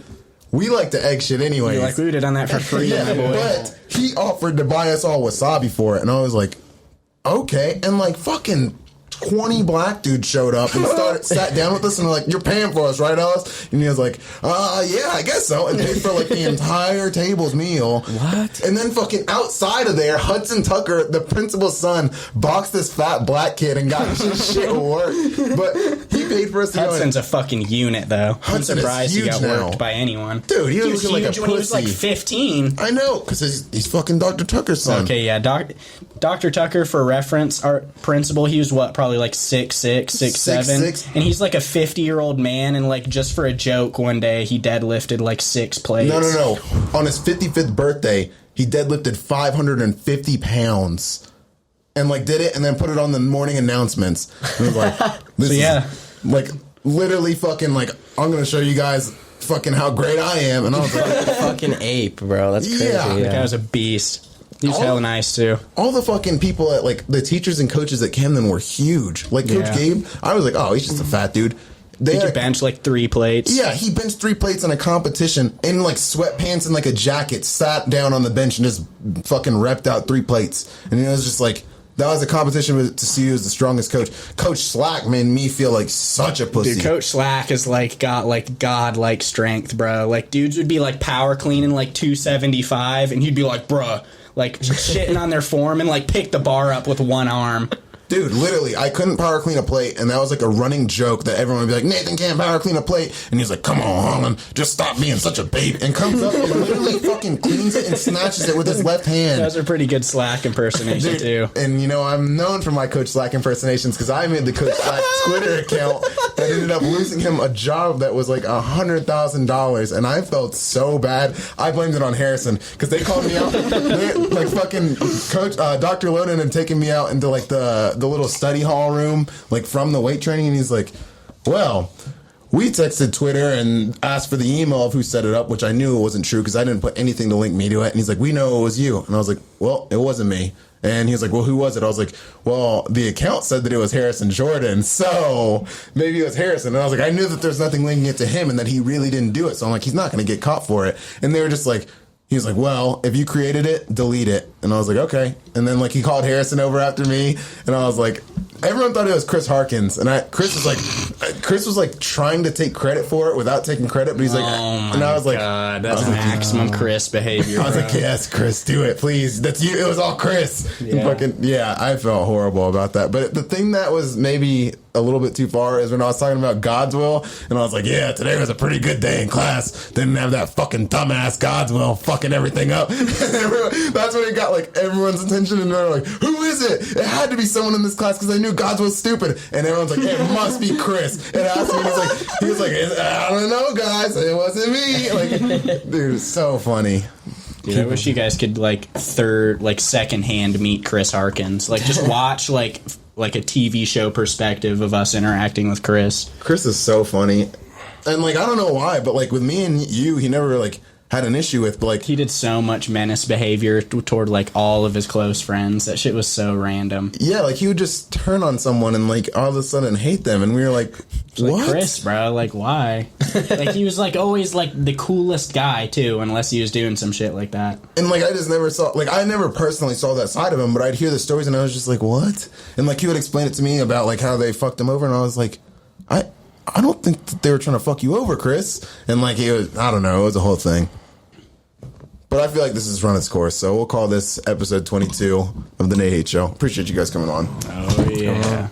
we like to egg shit anyways.
You're like, we would have done that for free,
Yeah,
my boy.
but he offered to buy us all wasabi for it, and I was like, okay. And like fucking 20 black dudes showed up and sat down with us and were like, you're paying for us, right, Ellis? And he was like, yeah, I guess so. And paid for like the entire table's meal.
What?
And then fucking outside of there, Hudson Tucker, the principal's son, boxed this fat black kid and got his shit worked. But he paid for us to
Hudson's
go
a fucking unit, though.
Hudson is
I'm surprised he
huge
got
now.
worked by anyone.
Dude, he was
was
looking like
huge
a
when he was like
pussy.
15.
I know, because he's fucking Dr. Tucker's son.
Okay, yeah, Dr. Tucker, for reference, our principal, he was what, probably like 6'6", 6'7",
6'6".
and he's like a 50-year-old man, and like just for a joke, one day he deadlifted like 6 plates.
No. On his 55th birthday, he deadlifted 550 pounds. And like did it and then put it on the morning announcements. And was like, this
So, yeah.
is like literally fucking like, I'm going to show you guys fucking how great I am. And I was like,
Fucking ape, bro. That's crazy.
Yeah.
That guy was a beast. He was hella nice, too.
all the fucking people at like the teachers and coaches at Camden were huge. Like Coach
Yeah.
Gabe, I was like, oh, he's just a fat dude. They
He
had
could bench like 3 plates.
Yeah, he benched 3 plates in a competition in like sweatpants and like a jacket, sat down on the bench and just fucking repped out 3 plates. And it was just like, that was a competition to see who was the strongest coach. Coach Slack made me feel like such a pussy.
Dude, Coach Slack has like got like god-like strength, bro. Like dudes would be like power cleaning like 275, and he'd be like, bruh, like shitting on their form and like pick the bar up with one arm.
Dude, literally, I couldn't power clean a plate, and that was like a running joke that everyone would be like, Nathan can't power clean a plate. And he's like, come on, Holland, just stop being such a baby. And comes up and literally fucking cleans it and snatches it with his left hand.
Those are pretty good Slack impersonation, too.
And you know, I'm known for my Coach Slack impersonations because I made the Coach Slack Twitter account that ended up losing him a job that was like $100,000, and I felt so bad. I blamed it on Harrison because they called me out. Like fucking Coach Dr. Loden had taken me out into like the little study hall room, like from the weight training, and he's like, well, we texted Twitter and asked for the email of who set it up, which I knew it wasn't true because I didn't put anything to link me to it. And he's like, we know it was you. And I was like, well, it wasn't me. And he was like, well, who was it? I was like, well, the account said that it was Harrison Jordan, so maybe it was Harrison. And I was like, I knew that there's nothing linking it to him and that he really didn't do it. So I'm like, he's not going to get caught for it. And they were just like, he was like, well, if you created it, delete it. And I was like, okay. And then like he called Harrison over after me, and I was like, everyone thought it was Chris Harkins, and Chris was like trying to take credit for it without taking credit, but he's like, and I was like,
God, that's maximum Chris behavior.
I was like, yes, Chris, do it, please. That's you. It was all Chris.
Yeah.
I felt horrible about that. But the thing that was maybe a little bit too far is when I was talking about God's will, and I was like, yeah, today was a pretty good day in class. Didn't have that fucking dumbass God's will fucking everything up. That's when it got like everyone's attention, and they're like, who is it? It had to be someone in this class because I knew God's will stupid. And everyone's like, it must be Chris. And asked me, he was like, I don't know, guys, it wasn't me. Like, dude, it's so funny.
Dude, I wish you guys could secondhand meet Chris Harkins. Like, just watch like a TV show perspective of us interacting with Chris.
Chris is so funny, and like I don't know why, but like with me and you, he never like had an issue with. But like
he did so much menace behavior toward like all of his close friends. That shit was so random.
Yeah, like he would just turn on someone and like all of a sudden hate them, and we were like, what?
Like, Chris, bro, like why? Like he was like always like the coolest guy too, unless he was doing some shit like that.
And like I just never saw, like I never personally saw that side of him, but I'd hear the stories and I was just like, what? And like he would explain it to me about like how they fucked him over, and I was like, I don't think that they were trying to fuck you over, Chris. And like it was, I don't know, it was a whole thing. But I feel like this has run its course, so we'll call this episode 22 of the Nate Hate Show. Appreciate you guys coming on.
Oh yeah.